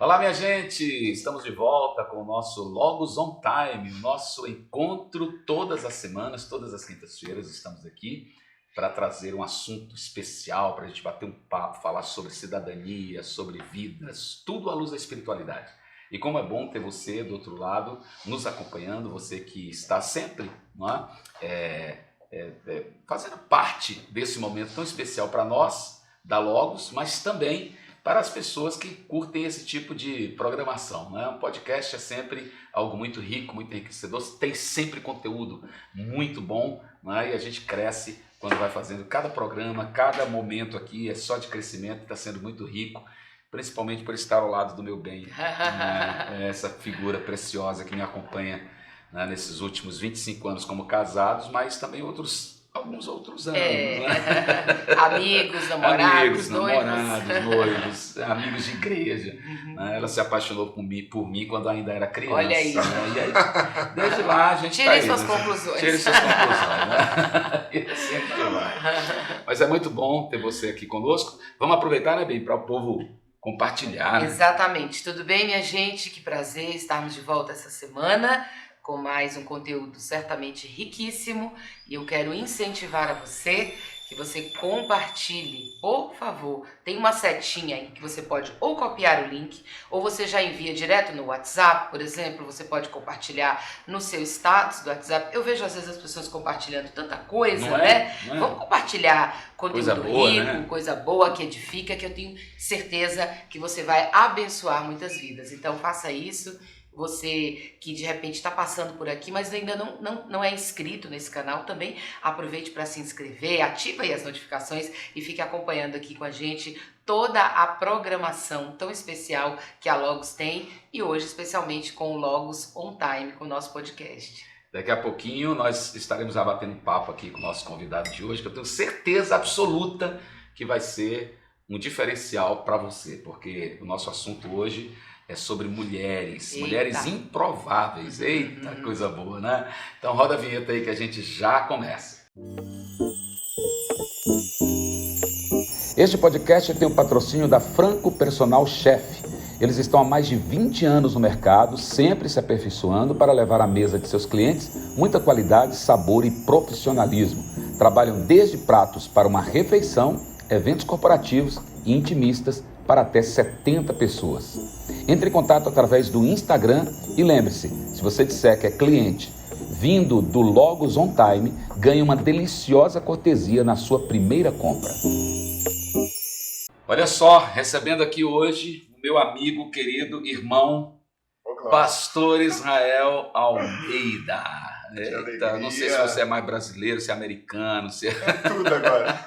Olá, minha gente! Estamos de volta com o nosso Logos on Time, o nosso encontro todas as semanas, todas as quintas-feiras. Estamos aqui para trazer um assunto especial, para a gente bater um papo, falar sobre cidadania, sobre vidas, tudo à luz da espiritualidade. E como é bom ter você do outro lado, nos acompanhando, você que está sempre, não é? Fazendo parte desse momento tão especial para nós, da Logos, mas também para as pessoas que curtem esse tipo de programação, né? Um podcast é sempre algo muito rico, muito enriquecedor, tem sempre conteúdo muito bom, né? E a gente cresce quando vai fazendo cada programa, cada momento aqui é só de crescimento, está sendo muito rico, principalmente por estar ao lado do meu bem, né? Essa figura preciosa que me acompanha, né, nesses últimos 25 anos como casados, mas também alguns outros anos. Né? Amigos, namorados, noivos, amigos de igreja. Né? Ela se apaixonou por mim quando ainda era criança. Olha aí. Né? E aí, desde lá a gente Tire suas conclusões. Tire suas conclusões. Né? E sempre vai. Mas é muito bom ter você aqui conosco. Vamos aproveitar, né, bem, para o povo compartilhar. Né? Exatamente. Tudo bem, minha gente? Que prazer estarmos de volta essa semana com mais um conteúdo certamente riquíssimo, e eu quero incentivar a você que você compartilhe, por favor. Tem uma setinha aí que você pode ou copiar o link, ou você já envia direto no WhatsApp, por exemplo, você pode compartilhar no seu status do WhatsApp. Eu vejo às vezes as pessoas compartilhando tanta coisa, né? Não é? Vamos compartilhar conteúdo coisa boa, rico, né? Coisa boa que edifica, que eu tenho certeza que você vai abençoar muitas vidas. Então faça isso. Você que de repente está passando por aqui, mas ainda não é inscrito nesse canal, também aproveite para se inscrever, ativa aí as notificações e fique acompanhando aqui com a gente toda a programação tão especial que a Logos tem, e hoje especialmente com o Logos on Time, com o nosso podcast. Daqui a pouquinho nós estaremos abatendo um papo aqui com o nosso convidado de hoje, que eu tenho certeza absoluta que vai ser um diferencial para você, porque o nosso assunto hoje é sobre mulheres, mulheres improváveis. Eita, coisa boa, né? Então roda a vinheta aí que a gente já começa. Este podcast tem o patrocínio da Franco Personal Chef. Eles estão há mais de 20 anos no mercado, sempre se aperfeiçoando para levar à mesa de seus clientes muita qualidade, sabor e profissionalismo. Trabalham desde pratos para uma refeição, eventos corporativos e intimistas para até 70 pessoas. Entre em contato através do Instagram e lembre-se, se você disser que é cliente vindo do Logos on Time, ganhe uma deliciosa cortesia na sua primeira compra. Olha só, recebendo aqui hoje o meu amigo, querido irmão, Pastor Israel Almeida. Eita, não sei se você é mais brasileiro, se é americano, se é tudo agora.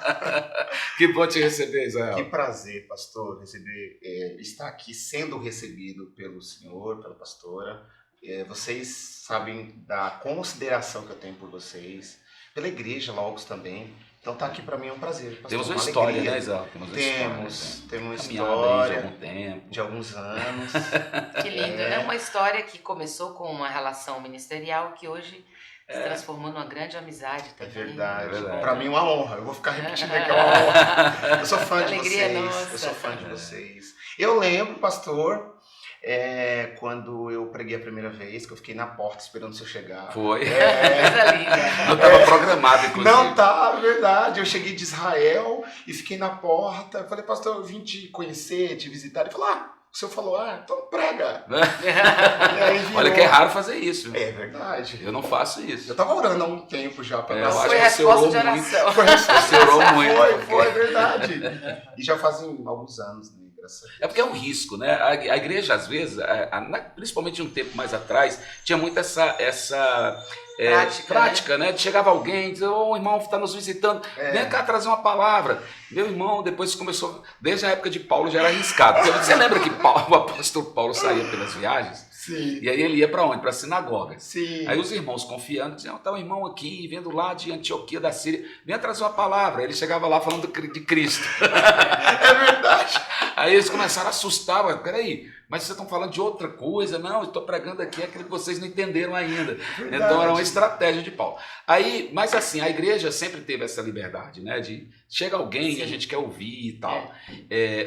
Que bom te receber, Israel. Que prazer, pastor, estar aqui sendo recebido pelo senhor, pela pastora. Vocês sabem da consideração que eu tenho por vocês, pela igreja Logos também. Então tá aqui para mim é um prazer, pastor. Temos uma história, né, Israel? Temos uma história de algum tempo, de alguns anos. Que lindo, né? Uma história que começou com uma relação ministerial que hoje se transformou numa grande amizade também. É verdade. Para mim é uma honra. Eu vou ficar repetindo aqui, é uma honra. Eu sou fã de vocês. Nossa. Eu sou fã de vocês. Eu lembro, pastor, quando eu preguei a primeira vez, que eu fiquei na porta esperando o senhor chegar. Foi. Coisa linda. Não estava programado, inclusive. Não tá, verdade. Eu cheguei de Israel e fiquei na porta. Eu falei, pastor, eu vim te conhecer, te visitar. Ele falou, o senhor falou, então prega. E aí olha que é raro fazer isso. É verdade. Eu não faço isso. Eu tava orando há um tempo já. Eu acho foi que você resposta orou de oração. muito. Você orou muito. Foi verdade. E já fazem alguns anos, né? É porque é um risco, né? A igreja, às vezes, principalmente um tempo mais atrás, tinha muito essa prática, né? Chegava alguém, dizia, o irmão está nos visitando, vem cá trazer uma palavra. Meu irmão, depois começou, desde a época de Paulo já era arriscado. Você lembra que o apóstolo Paulo saía pelas viagens? Sim. E aí ele ia para onde? Para a sinagoga. Sim. Aí os irmãos confiando, diziam, tá um irmão aqui, vindo lá de Antioquia da Síria, vem trazer uma palavra. Aí ele chegava lá falando de Cristo. É verdade. Aí eles começaram a assustar, mas peraí, mas vocês estão falando de outra coisa? Não, eu estou pregando aqui aquilo que vocês não entenderam ainda. Verdade. Então era uma estratégia de Paulo. Aí, mas assim, a igreja sempre teve essa liberdade, né? De chega alguém e a Sim. gente quer ouvir e tal.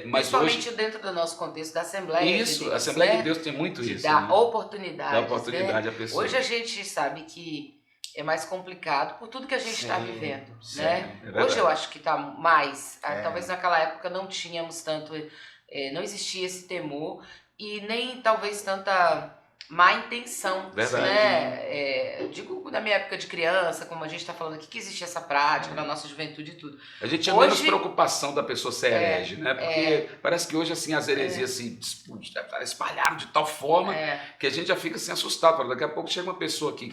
Mas Principalmente hoje, dentro do nosso contexto da Assembleia de isso, Deus, a Assembleia né? de Deus tem muito De isso. dar Né? oportunidade. Dá oportunidade à pessoa. Hoje a gente sabe que é mais complicado por tudo que a gente está Sim, vivendo, sim, né? é verdade. Hoje eu acho que está mais. É. Talvez naquela época não tínhamos tanto, não existia esse temor e nem talvez tanta má intenção, Verdade. né? Eu digo na minha época de criança, como a gente está falando aqui, que existia essa prática na nossa juventude e tudo. A gente tinha Hoje- menos preocupação da pessoa ser herege, né? Porque parece que hoje assim as heresias se espalharam de tal forma que a gente já fica assim assustado. Fala, daqui a pouco chega uma pessoa aqui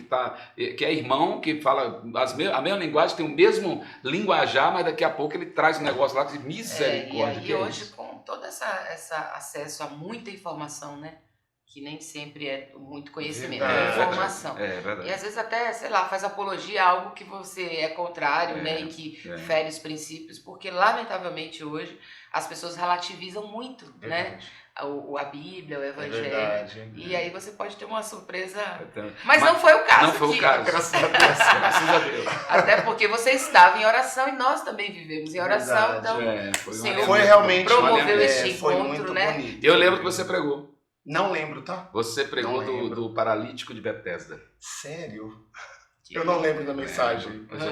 que é irmão, que fala a mesma linguagem, tem o mesmo linguajar, mas daqui a pouco ele traz um negócio lá de misericórdia. E que é hoje, isso? com todo essa acesso a muita informação, né? Que nem sempre é muito conhecimento, Verdade. é informação. É verdade. E às vezes até, sei lá, faz apologia a algo que você é contrário, né? E que fere os princípios, porque lamentavelmente hoje as pessoas relativizam muito, né? Verdade. A Bíblia, o É Evangelho. verdade. E aí você pode ter uma surpresa. Então, Mas não foi o caso. não foi o aqui. caso. Graças a Deus. Graças a Deus. Até porque você estava em oração e nós também vivemos em oração. Verdade. Então, Foi, Senhor Foi realmente promoveu uma- este foi encontro, muito né? bonito. Eu lembro que você pregou. Não lembro, tá? Você pregou Não lembro. do paralítico de Betesda. Sério? Eu não lembro da mensagem. Pois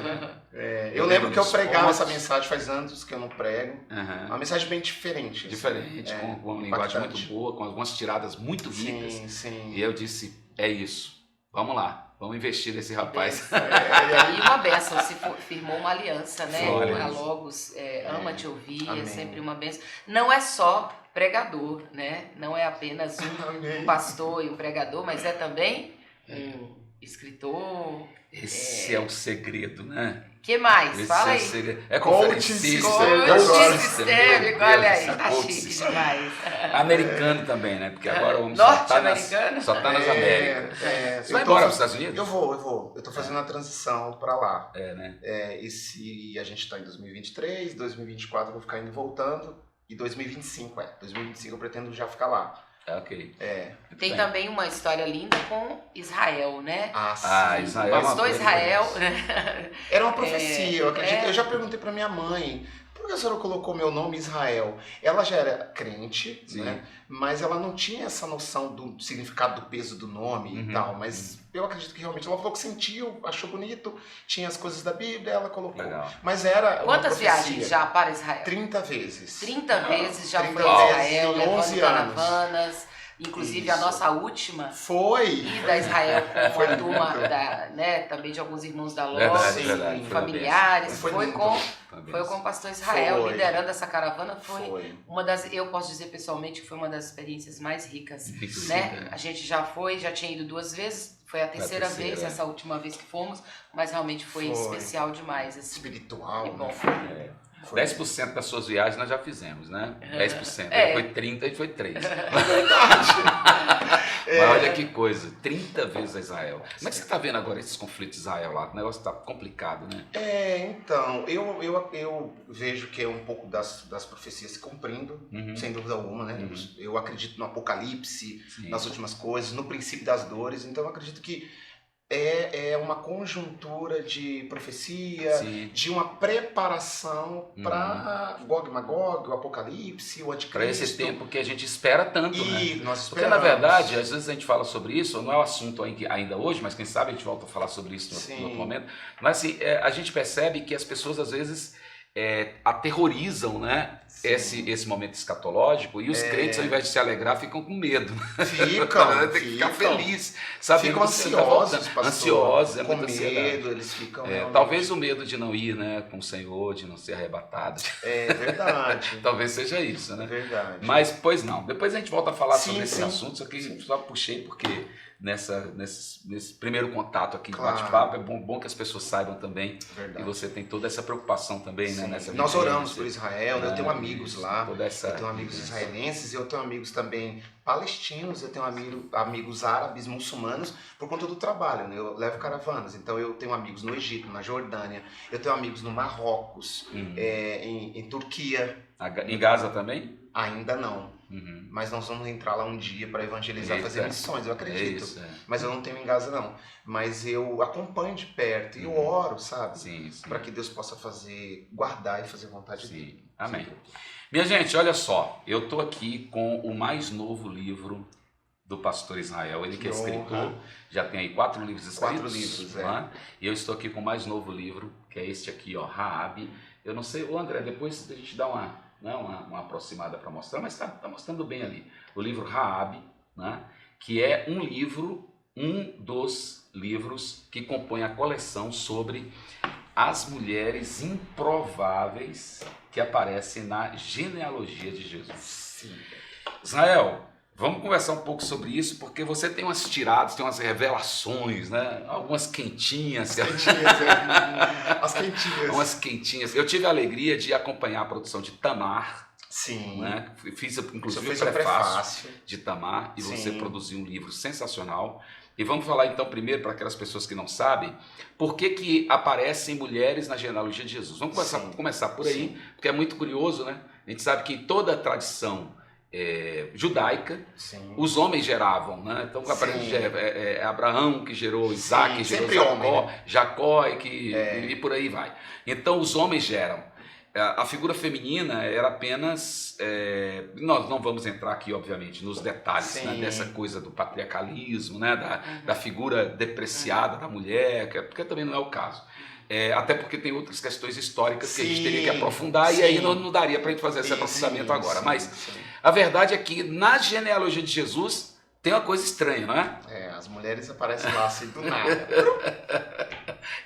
é. Eu lembro que eu dos pregava pontos. essa mensagem faz anos que eu não prego. Aham. Uma mensagem bem diferente. assim. Diferente, com uma linguagem muito impactante. boa, com algumas tiradas muito ricas. Sim, sim. E eu disse, é isso, vamos lá, vamos investir nesse rapaz. E uma bênção, se firmou uma aliança, né? Foi. A Logos ama te ouvir, Amém. é sempre uma bênção. Não é só pregador, né? Não é apenas um Amém. pastor e um pregador, mas é também um escritor. Esse é o segredo, né? Que mais? Esse Fala é o aí. segredo. É Coach conferencista. sistêmico. coach Coach sistêmico, meu olha Deus, aí, tá coach chique sistêmico. demais. Americano também, né? Porque agora o homem só tá Norte-americano? nas Américas. Você Você vai embora para os Estados Unidos? Eu vou. Eu tô fazendo a transição pra lá. Né? E se a gente tá em 2023, 2024 eu vou ficar indo e voltando. E 2025, 2025 eu pretendo já ficar lá. Ok. Muito Tem bem. também uma história linda com Israel, né? Ah, sim. Israel é uma Pastor coisa Israel, Era uma profecia, eu acredito. é. Eu já perguntei pra minha mãe, por que a senhora colocou meu nome Israel? Ela já era crente, Sim. né? Mas ela não tinha essa noção do significado do peso do nome Uhum. e tal. Mas eu acredito que realmente ela falou que sentiu, achou bonito, tinha as coisas da Bíblia, ela colocou. Legal. Mas era uma Quantas profecia. viagens já para Israel? 30 vezes. 30 vezes já 30 foi a vezes Israel, em levando 11 anos. caravanas. Inclusive a Isso. nossa última Foi! ida a Israel com Foi a turma lindo. também de alguns irmãos da Verdade, Loja, verdade. Foi familiares. Foi Foi lindo. com Parabéns. o pastor Israel Foi. liderando essa caravana. Foi Foi. uma das, eu posso dizer pessoalmente que foi uma das experiências mais ricas, Inclusive, né? A gente já tinha ido 2 vezes, foi a terceira terceira, vez, essa última vez que fomos, mas realmente foi Foi. especial demais, assim. Espiritual, E bom. né? Foi. 10% das suas viagens nós já fizemos, né? 10%. É. Foi 30 e foi 3. É. Mas olha que coisa, 30 vezes a Israel. Como é que você está vendo agora esses conflitos de Israel lá? O negócio está complicado, né? Então, eu vejo que é um pouco das profecias se cumprindo, Uhum. sem dúvida alguma, né? Uhum. Eu acredito no Apocalipse, Sim. nas últimas coisas, no princípio das dores, então eu acredito que é uma conjuntura de profecia, Sim. de uma preparação para Gog e Magog, o Apocalipse, o Anticristo. Para esse tempo que a gente espera tanto, né? E nós Porque, esperamos. na verdade, às vezes a gente fala sobre isso, não é o assunto ainda hoje, mas quem sabe a gente volta a falar sobre isso Sim. no outro momento. Mas assim, a gente percebe que as pessoas, às vezes, aterrorizam, né? Sim. Esse momento escatológico, e os crentes, ao invés de se alegrar, ficam com medo. Ficam, Tem que ficar ficam. feliz, sabendo Ficam que você tá ansiosos, voltando. pastor, Ansiosos, é com muita ansiedade. medo, eles ficam realmente- Talvez o medo de não ir, né, com o Senhor, de não ser arrebatado. É verdade. Talvez seja isso, É né? verdade. Mas, pois não. Depois a gente volta a falar Sim, sobre esse sim. assunto, só que só puxei porque nesse primeiro contato aqui de Claro. bate-papo. É bom que as pessoas saibam também. Verdade. E você tem toda essa preocupação também, né? Sim. Nessa Nós vivência. oramos por Israel, eu tenho amigos Isso, lá, toda essa eu tenho amigos vivência. israelenses, eu tenho amigos também palestinos, eu tenho amigos árabes, muçulmanos, por conta do trabalho, né? Eu levo caravanas, então eu tenho amigos no Egito, na Jordânia, eu tenho amigos no Marrocos, em Turquia. Em Gaza também? Ainda não, Uhum. mas nós vamos entrar lá um dia para evangelizar, Eita. fazer missões, eu acredito. Isso, é. Mas eu não tenho em Gaza não, mas eu acompanho de perto e eu oro, sabe? Sim, sim. Para que Deus possa guardar e fazer vontade dele. Sim. Amém. Minha gente, olha só, eu tô aqui com o mais novo livro do pastor Israel, ele que é Que escritor, honra. já tem aí 4 livros escritos. 4 livros, não é? E eu estou aqui com o mais novo livro, que é este aqui, ó, Raabe. Eu não sei, ô André, depois a gente dá uma aproximada para mostrar, mas tá mostrando bem ali. O livro Raabe, né? Que é um dos livros que compõe a coleção sobre as mulheres improváveis que aparecem na genealogia de Jesus. Sim. Israel, vamos conversar um pouco sobre isso, porque você tem umas tiradas, tem umas revelações, né? Algumas quentinhas. As quentinhas. Umas quentinhas. Eu tive a alegria de acompanhar a produção de Tamar, Sim. né? Fiz Você inclusive fez o o prefácio prefácio. de Tamar, e você Sim. produziu um livro sensacional. E vamos falar então primeiro, para aquelas pessoas que não sabem, por que aparecem mulheres na genealogia de Jesus. Vamos começar por aí, Sim. porque é muito curioso, né? A gente sabe que em toda a tradição judaica, Sim. os homens geravam, né? Então aparece Abraão que gerou Isaac, que gerou sempre homem, né? Jacó e por aí vai. Então os homens geram. A figura feminina era apenas... nós não vamos entrar aqui, obviamente, nos detalhes, né, Sim. dessa coisa do patriarcalismo, né, da figura depreciada da mulher, porque também não é o caso. Até porque tem outras questões históricas que a gente teria que aprofundar, e aí não daria para a gente fazer esse aprofundamento agora. Mas a verdade é que na genealogia de Jesus tem uma coisa estranha, não é? As mulheres aparecem lá assim do nada.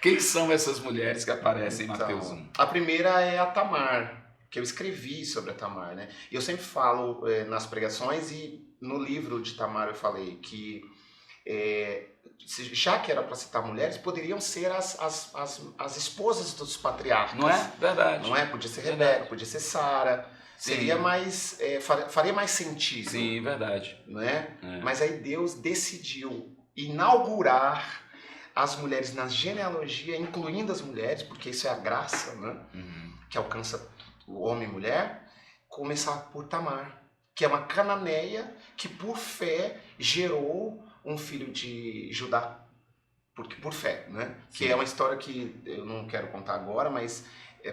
Quem são essas mulheres que aparecem em Então, Mateus 1? A primeira é a Tamar, que eu escrevi sobre a Tamar, né? E eu sempre falo nas pregações, e no livro de Tamar eu falei que já que era para citar mulheres, poderiam ser as esposas dos patriarcas. Não é? Verdade. Não é? Podia ser Rebeca, Verdade. podia ser Sara. Sim. Seria mais, faria mais sentido. Sim, verdade. Não é? É. Mas aí Deus decidiu inaugurar as mulheres na genealogia, incluindo as mulheres, porque isso é a graça, né? Uhum. Que alcança o homem e mulher, começar por Tamar, que é uma cananeia que por fé gerou um filho de Judá, porque por fé, né? Sim. Que é uma história que eu não quero contar agora, mas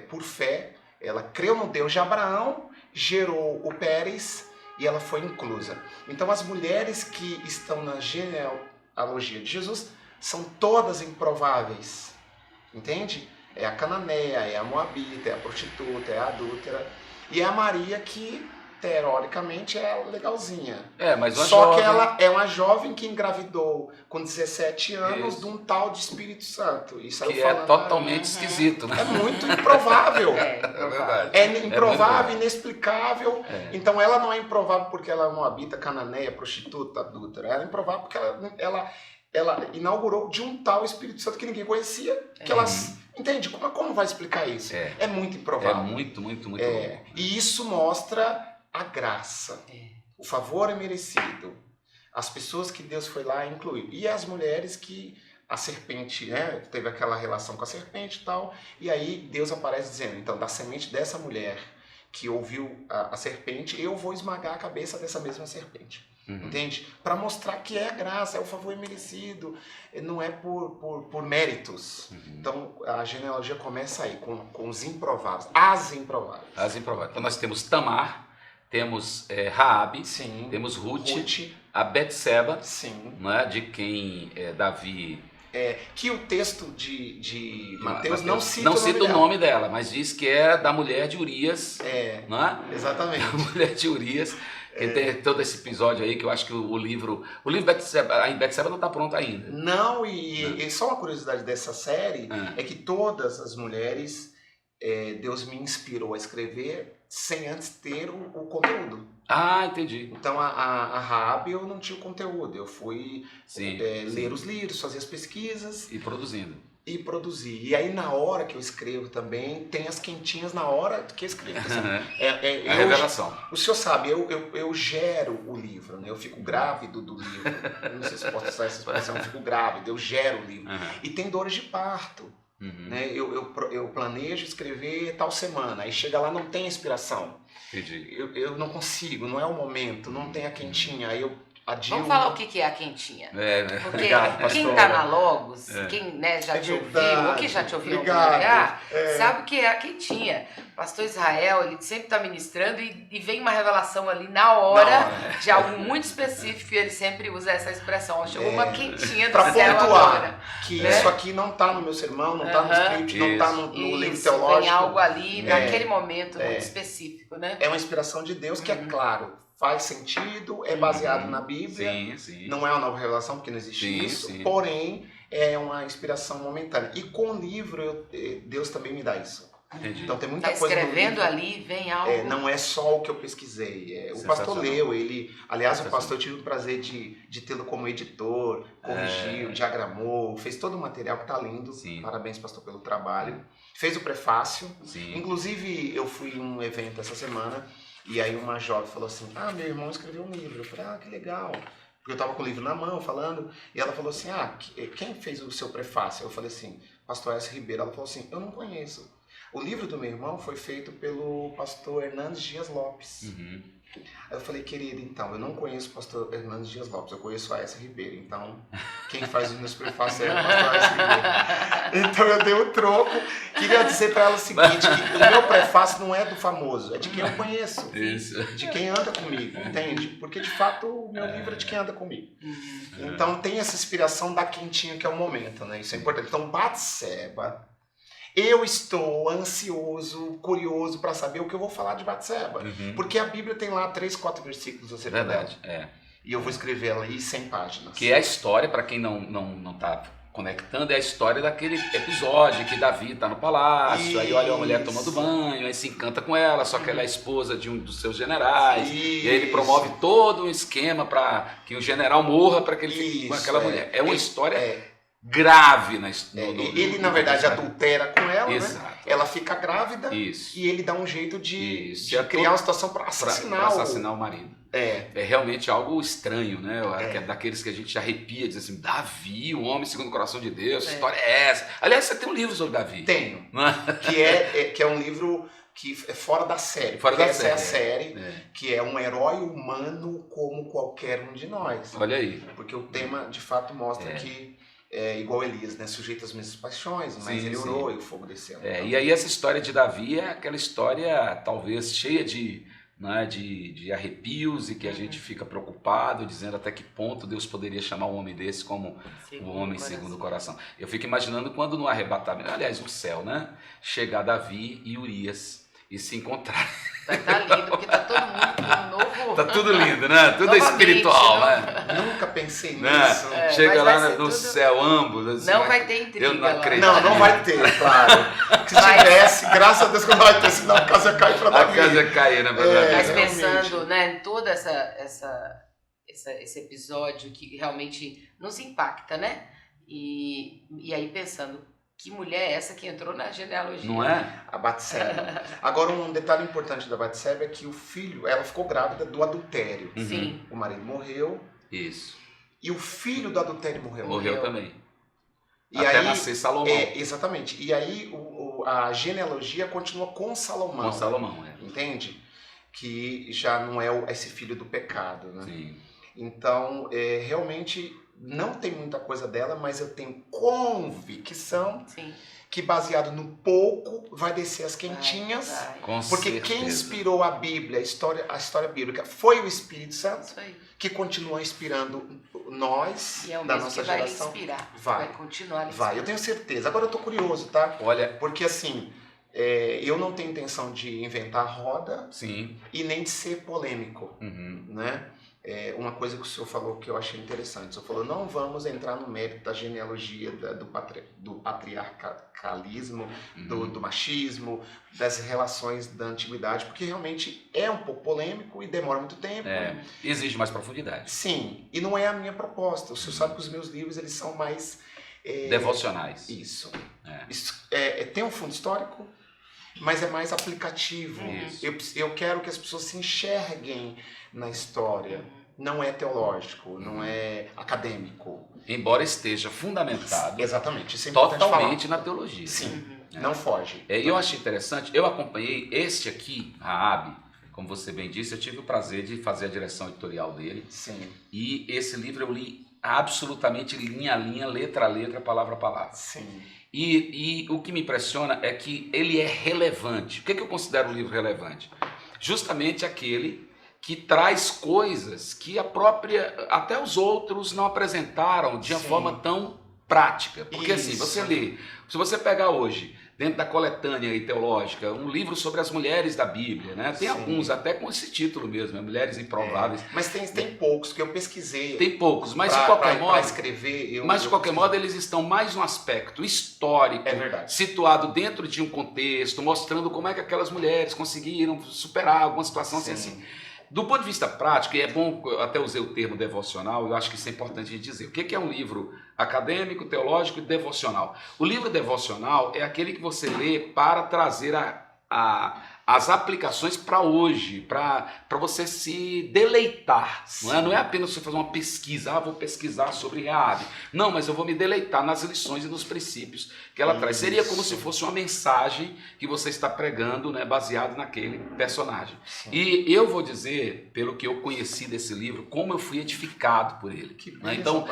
por fé, ela creu no Deus de Abraão, gerou o Pérez e ela foi inclusa. Então as mulheres que estão na genealogia de Jesus são todas improváveis, entende? É a cananeia, é a moabita, é a prostituta, é a adúltera, e é a Maria que, teoricamente, é a legalzinha. Mas uma Só jovem... que ela é uma jovem que engravidou com 17 anos Isso. de um tal de Espírito Santo. Isso que é totalmente esquisito, né? É muito improvável. É verdade. É improvável, muito inexplicável. Então ela não é improvável porque ela é moabita, cananeia, prostituta, adúltera. Ela é improvável porque ela inaugurou de um tal Espírito Santo que ninguém conhecia, que elas... Entende? Como vai explicar isso? É muito improvável. É muito louco. E isso mostra a graça. O favor é merecido. As pessoas que Deus foi lá e incluiu. E as mulheres que a serpente, né, teve aquela relação com a serpente e tal. E aí Deus aparece dizendo, então, da semente dessa mulher que ouviu a serpente, eu vou esmagar a cabeça dessa mesma serpente. Uhum. Entende? Para mostrar que é a graça, é o favor merecido, não é por méritos. Uhum. Então a genealogia começa aí, com os improváveis, as improváveis. As improváveis. Então nós temos Tamar, temos Raabe, Sim. temos Ruth, a Betseba, Sim. né, de quem Davi... Que o texto de Mateus não cita o nome dela, mas diz que é da mulher de Urias, não é? Exatamente. Da mulher de Urias. Que tem todo esse episódio aí, que eu acho que o livro Betseba não está pronto ainda. Não, e só uma curiosidade dessa série é que todas as mulheres Deus me inspirou a escrever sem antes ter o conteúdo. Ah, entendi. Então a Raabe eu não tinha o conteúdo, eu fui Sim, ler os livros, fazer as pesquisas e produzindo. e produzir. E aí na hora que eu escrevo também, tem as quentinhas na hora que eu escrevo. Assim, A revelação. o senhor sabe, eu gero o livro, né? Eu fico grávido do livro. Eu não sei se posso usar essa expressão, eu fico grávido, eu gero o livro. E tem dores de parto. Né? Eu planejo escrever tal semana, aí chega lá não tem inspiração. Entendi. Eu não consigo, não é o momento, não tem a quentinha, aí eu adio. Vamos falar o que é a quentinha. Porque Obrigado, quem pastora. tá na Logos, quem já te ouviu, ou que já te ouviu em algum lugar, sabe o que é a quentinha. O pastor Israel, ele sempre tá ministrando e vem uma revelação ali na hora de algo muito específico e ele sempre usa essa expressão. Ó, chegou uma quentinha do pra céu pontuar agora. que isso aqui não tá no meu sermão, não tá no script, não tá no livro Isso, teológico. tem algo ali naquele momento muito específico, né? É uma inspiração de Deus que é claro, faz sentido, é baseado na Bíblia. Sim. Não é uma nova revelação, porque não existe isso. Porém, é uma inspiração momentânea. E com o livro, Deus também me dá isso. Entendi. Então tem muita Tá coisa no escrevendo livro. Ali, vem algo. Não é só o que eu pesquisei. O pastor leu, aliás, o pastor tive o prazer de tê-lo como editor, corrigiu, diagramou, fez todo o material que tá lindo. Sim. Parabéns, pastor, pelo trabalho. Fez o prefácio. Sim. Inclusive, eu fui em um evento essa semana e aí uma jovem falou assim: meu irmão escreveu um livro. Eu falei: que legal. Porque eu tava com o livro na mão, falando, e ela falou assim: quem fez o seu prefácio? Eu falei assim: pastor S. Ribeiro. Ela falou assim: eu não conheço. O livro do meu irmão foi feito pelo pastor Hernandes Dias Lopes. Aí eu falei: querido, então, eu não conheço o pastor Hernandes Dias Lopes, eu conheço a S. Ribeiro. Então, quem faz os meus prefácios é o pastor S. Ribeiro. Então eu dei o troco. Queria dizer para ela o seguinte, que o meu prefácio não é do famoso, é de quem eu conheço. Isso. De quem anda comigo, entende? Porque, de fato, o meu livro é de quem anda comigo. Então, tem essa inspiração da quentinha que é o momento, né? Isso é importante. Então, Batseba... Eu estou ansioso, curioso para saber o que eu vou falar de Batseba. Porque a Bíblia tem lá 3, 4 versículos acerca dela. Verdade, E eu vou escrever ela aí 100 páginas. Que é a história, para quem não tá conectando, é a história daquele episódio que Davi tá no palácio, aí olha a mulher tomando banho, aí se encanta com ela, só que ela é esposa de um dos seus generais, e aí ele promove todo um esquema para que o general morra para que ele fique com aquela mulher. É uma história... grave ele na verdade adultera com ela, Exato. né? Ela fica grávida e ele dá um jeito de criar uma situação para assassinar o marido. É realmente algo estranho, né? É daqueles que a gente arrepia, diz assim: Davi, o homem segundo o coração de Deus, que história é essa? Aliás, você tem um livro sobre Davi. Tenho, que é um livro que é fora da série. Essa é a série, que é um herói humano como qualquer um de nós. Olha aí. Porque o tema de fato mostra que igual Elias, né? Sujeito às mesmas paixões, mas ele orou e o fogo desceu. Então. E aí essa história de Davi é aquela história talvez cheia de arrepios e que a gente fica preocupado, dizendo até que ponto Deus poderia chamar um homem desse como o homem segundo o coração. Eu fico imaginando quando no arrebatamento, aliás, no céu, né? Chegar Davi e Urias e se encontrar. Vai estar lindo, porque tá todo mundo com um novo... Tá tudo lindo, né? Tudo espiritual, né? Nunca pensei nisso. Chega lá no céu, ambos. Assim, não vai ter intriga. Eu não acredito. Não vai ter, claro. Se tivesse, graças a Deus que não vai ter, senão a casa ia cair pra Davi. A casa ia cair, na verdade. Mas pensando, né, em todo esse episódio que realmente nos impacta, né? E aí pensando, que mulher é essa que entrou na genealogia? Não é? A Batseba. Agora, um detalhe importante da Batseba é que o filho, ela ficou grávida do adultério. Sim. O marido morreu. Isso. E o filho do adultério morreu. Morreu também. E até aí, nascer Salomão. Exatamente. E aí a genealogia continua com Salomão. Com Salomão, Entende? Que já não é esse filho do pecado, né? Sim. Então, realmente... Não tem muita coisa dela, mas eu tenho convicção que baseado no pouco vai descer as quentinhas. Com porque certeza. Quem inspirou a Bíblia, a história bíblica, foi o Espírito Santo, que continua inspirando nós, da nossa geração. Vai continuar Vai, eu tenho certeza. Agora eu tô curioso, tá? Olha, porque assim, eu não tenho intenção de inventar roda e nem de ser polêmico, né? uma coisa que o senhor falou que eu achei interessante. O senhor falou, não vamos entrar no mérito da genealogia do patriarcalismo, do machismo, das relações da antiguidade, porque realmente é um pouco polêmico e demora muito tempo. Exige mais profundidade. Sim, e não é a minha proposta. O senhor sabe que os meus livros eles são mais... devocionais. Isso. Tem um fundo histórico, mas é mais aplicativo. Eu quero que as pessoas se enxerguem na história. Não é teológico, não é acadêmico. Embora esteja fundamentado. Exatamente. Isso é importante totalmente falar. na teologia. Sim, não foge. Eu achei interessante, eu acompanhei este aqui, Raabe, como você bem disse, eu tive o prazer de fazer a direção editorial dele. Sim. E esse livro eu li absolutamente linha a linha, letra a letra, palavra a palavra. Sim. E o que me impressiona é que ele é relevante. O que eu considero um livro relevante? Justamente aquele que traz coisas que até os outros não apresentaram de uma forma tão prática. Porque assim, você lê, se você pegar hoje, dentro da coletânea aí teológica, um livro sobre as mulheres da Bíblia, né? Tem alguns até com esse título mesmo, Mulheres Improváveis. Mas tem poucos que eu pesquisei. Tem poucos, mas de qualquer modo, escrever, eles estão mais no aspecto histórico, situado dentro de um contexto, mostrando como é que aquelas mulheres conseguiram superar alguma situação assim. Do ponto de vista prático, e é bom, eu até usei o termo devocional, eu acho que isso é importante a gente dizer. O que é um livro acadêmico, teológico e devocional? O livro devocional é aquele que você lê para trazer as aplicações para hoje, para você se deleitar. Não é apenas você fazer uma pesquisa, vou pesquisar sobre Raabe. Não, mas eu vou me deleitar nas lições e nos princípios que ela traz. Seria como se fosse uma mensagem que você está pregando, né, baseado naquele personagem. Sim. E eu vou dizer, pelo que eu conheci desse livro, como eu fui edificado por ele. Então,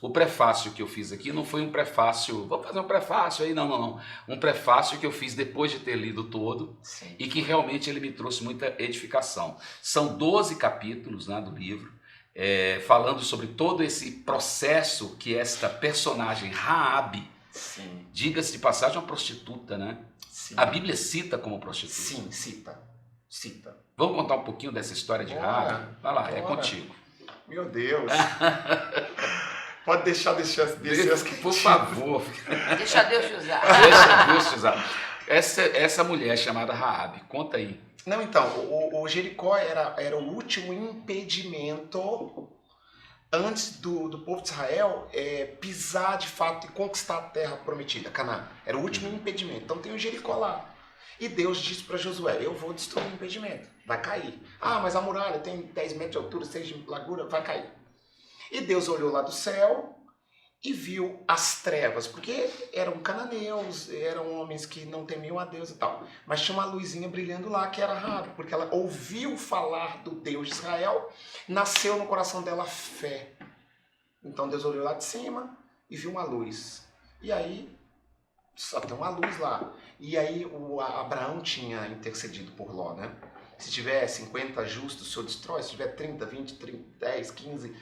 o prefácio que eu fiz aqui não foi um prefácio, vou fazer um prefácio aí, não. Um prefácio que eu fiz depois de ter lido todo. Sim. E que realmente ele me trouxe muita edificação. São 12 capítulos, né, do livro, falando sobre todo esse processo que esta personagem, Raabe, diga-se de passagem, é uma prostituta, né? Sim. A Bíblia cita como prostituta. Sim, cita. Vamos contar um pouquinho dessa história de Raabe? Vai lá, é contigo. Meu Deus. Pode deixar por favor. Deixa Deus te usar. Deixa Deus te usar. Essa mulher chamada Raabe, conta aí. Não, então, o Jericó era o último impedimento antes do povo de Israel pisar de fato e conquistar a terra prometida, Canaã. Era o último impedimento. Então tem o Jericó lá. E Deus disse para Josué, eu vou destruir o impedimento, vai cair. Mas a muralha tem 10 metros de altura, 6 de largura, vai cair. E Deus olhou lá do céu e viu as trevas, porque eram cananeus, eram homens que não temiam a Deus e tal. Mas tinha uma luzinha brilhando lá, que era Raabe, porque ela ouviu falar do Deus de Israel, nasceu no coração dela fé. Então Deus olhou lá de cima e viu uma luz. E aí, só tem uma luz lá. E aí o Abraão tinha intercedido por Ló, né? Se tiver 50 justos, o Senhor destrói. Se tiver 30, 20, 30, 10, 15...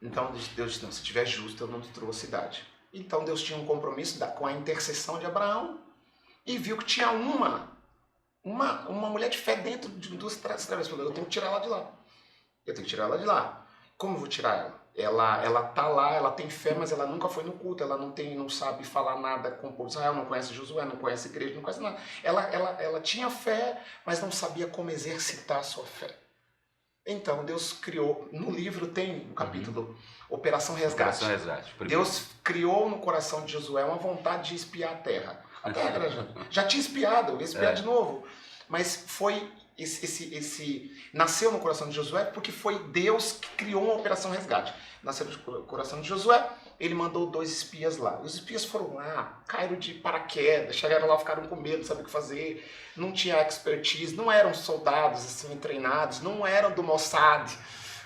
Então Deus disse, não, se tiver justo, eu não destruo a cidade. Então Deus tinha um compromisso com a intercessão de Abraão e viu que tinha uma mulher de fé dentro de duas trevas. Eu tenho que tirar ela de lá. Como eu vou tirar ela? Ela tá lá, ela tem fé, mas ela nunca foi no culto, ela não sabe falar nada com o povo de Israel, não conhece Josué, não conhece a igreja, não conhece nada. Ela tinha fé, mas não sabia como exercitar a sua fé. Então, Deus criou, no livro tem um capítulo, Operação Resgate. Deus criou no coração de Josué uma vontade de espiar a terra. A terra já tinha espiado, ia espiar de novo. Mas foi nasceu no coração de Josué porque foi Deus que criou uma Operação Resgate. Nasceu no coração de Josué, ele mandou 2 espias lá. Os espias foram lá, caíram de paraquedas, chegaram lá, ficaram com medo, não sabiam o que fazer, não tinha expertise, não eram soldados assim treinados, não eram do Mossad,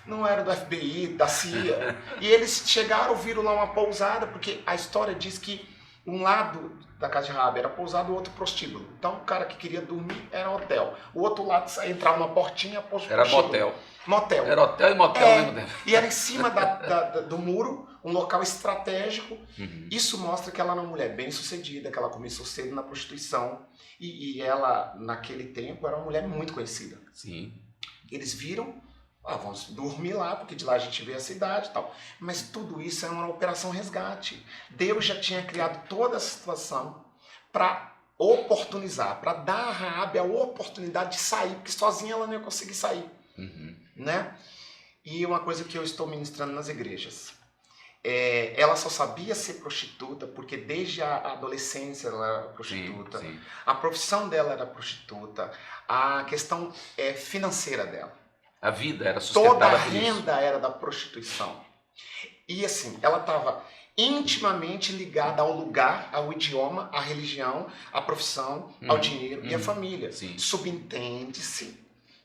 não eram do FBI, da CIA. E eles chegaram, viram lá uma pousada, porque a história diz que um lado da casa de Raabe era pousada, o outro prostíbulo. Então o cara que queria dormir era hotel. O outro lado entrava uma portinha, prostíbulo. Era motel. Motel. Era hotel e motel ao mesmo tempo. E era em cima do muro, um local estratégico. Isso mostra que ela era uma mulher bem sucedida, que ela começou cedo na prostituição. E ela, naquele tempo, era uma mulher muito conhecida. Sim. Eles viram Vamos dormir lá, porque de lá a gente vê a cidade e tal. Mas tudo isso é uma operação resgate. Deus já tinha criado toda a situação para oportunizar, para dar a Raabe a oportunidade de sair, porque sozinha ela não ia conseguir sair. Né? E uma coisa que eu estou ministrando nas igrejas. Ela só sabia ser prostituta porque desde a adolescência ela era prostituta. Sim. A profissão dela era prostituta. A questão financeira dela. A vida era Toda sustentada a por isso. renda era da prostituição. E assim, ela estava intimamente ligada ao lugar, ao idioma, à religião, à profissão, ao dinheiro e à família. Sim. Subentende-se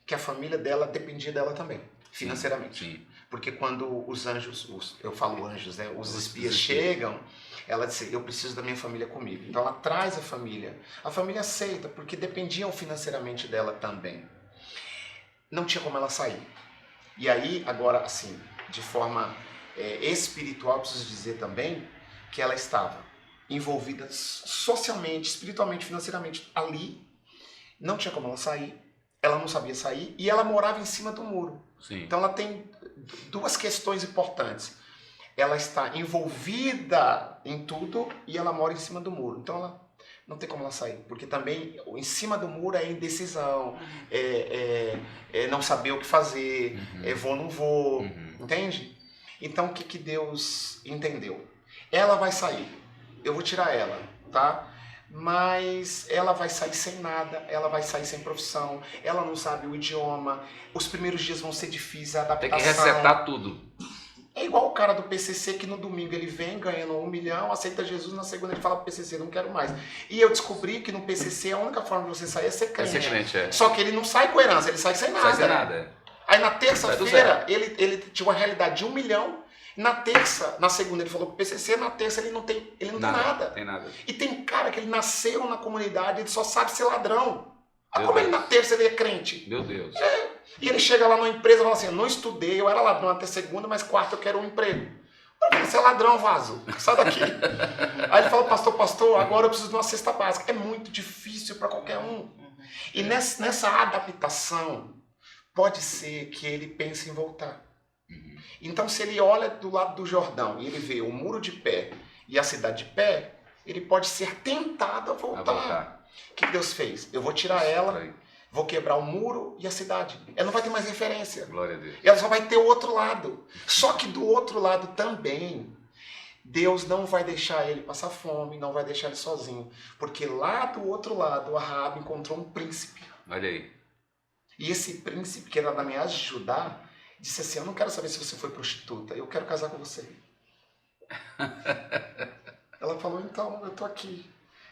que a família dela dependia dela também, financeiramente. Sim. Porque quando os anjos, eu falo anjos, né, os espias chegam, ela diz, eu preciso da minha família comigo. Então ela traz a família. A família aceita, porque dependiam financeiramente dela também. Não tinha como ela sair. E aí, agora, assim, de forma espiritual, preciso dizer também que ela estava envolvida socialmente, espiritualmente, financeiramente ali. Não tinha como ela sair. Ela não sabia sair. E ela morava em cima do muro. Sim. Então ela tem duas questões importantes. Ela está envolvida em tudo e ela mora em cima do muro. Então ela não tem como ela sair, porque também em cima do muro é indecisão, não saber o que fazer, vou, não vou, entende? Então o que Deus entendeu? Ela vai sair, eu vou tirar ela, tá? Mas ela vai sair sem nada, ela vai sair sem profissão, ela não sabe o idioma, os primeiros dias vão ser difíceis, a adaptação. Tem que resetar tudo. É igual o cara do PCC que no domingo ele vem ganhando 1 milhão, aceita Jesus, na segunda ele fala pro PCC, não quero mais. E eu descobri que no PCC a única forma de você sair é ser crente. Só que ele não sai com herança, ele sai sem nada. Sai sem nada. Aí na terça-feira ele tinha uma realidade de 1 milhão, na segunda ele falou pro PCC, na terça ele não tem nada. Tem nada. E tem cara que ele nasceu na comunidade, ele só sabe ser ladrão. Como Deus. ele na terça ele é crente? Meu Deus. E ele chega lá na empresa e fala assim, eu não estudei, eu era ladrão até segunda, mas quarta eu quero um emprego. Você é ladrão, vaso, sai daqui. Aí ele fala, pastor, agora eu preciso de uma cesta básica. É muito difícil para qualquer um. E nessa adaptação, pode ser que ele pense em voltar. Então se ele olha do lado do Jordão e ele vê o muro de pé e a cidade de pé, ele pode ser tentado a voltar. O que Deus fez? Eu vou tirar ela, vou quebrar o muro e a cidade. Ela não vai ter mais referência. Glória a Deus. Ela só vai ter o outro lado. Só que do outro lado também, Deus não vai deixar ele passar fome, não vai deixar ele sozinho. Porque lá do outro lado, a Raabe encontrou um príncipe. Olha aí. E esse príncipe, que era da linhagem de Judá, disse assim, eu não quero saber se você foi prostituta, eu quero casar com você. Ela falou, então, eu tô aqui.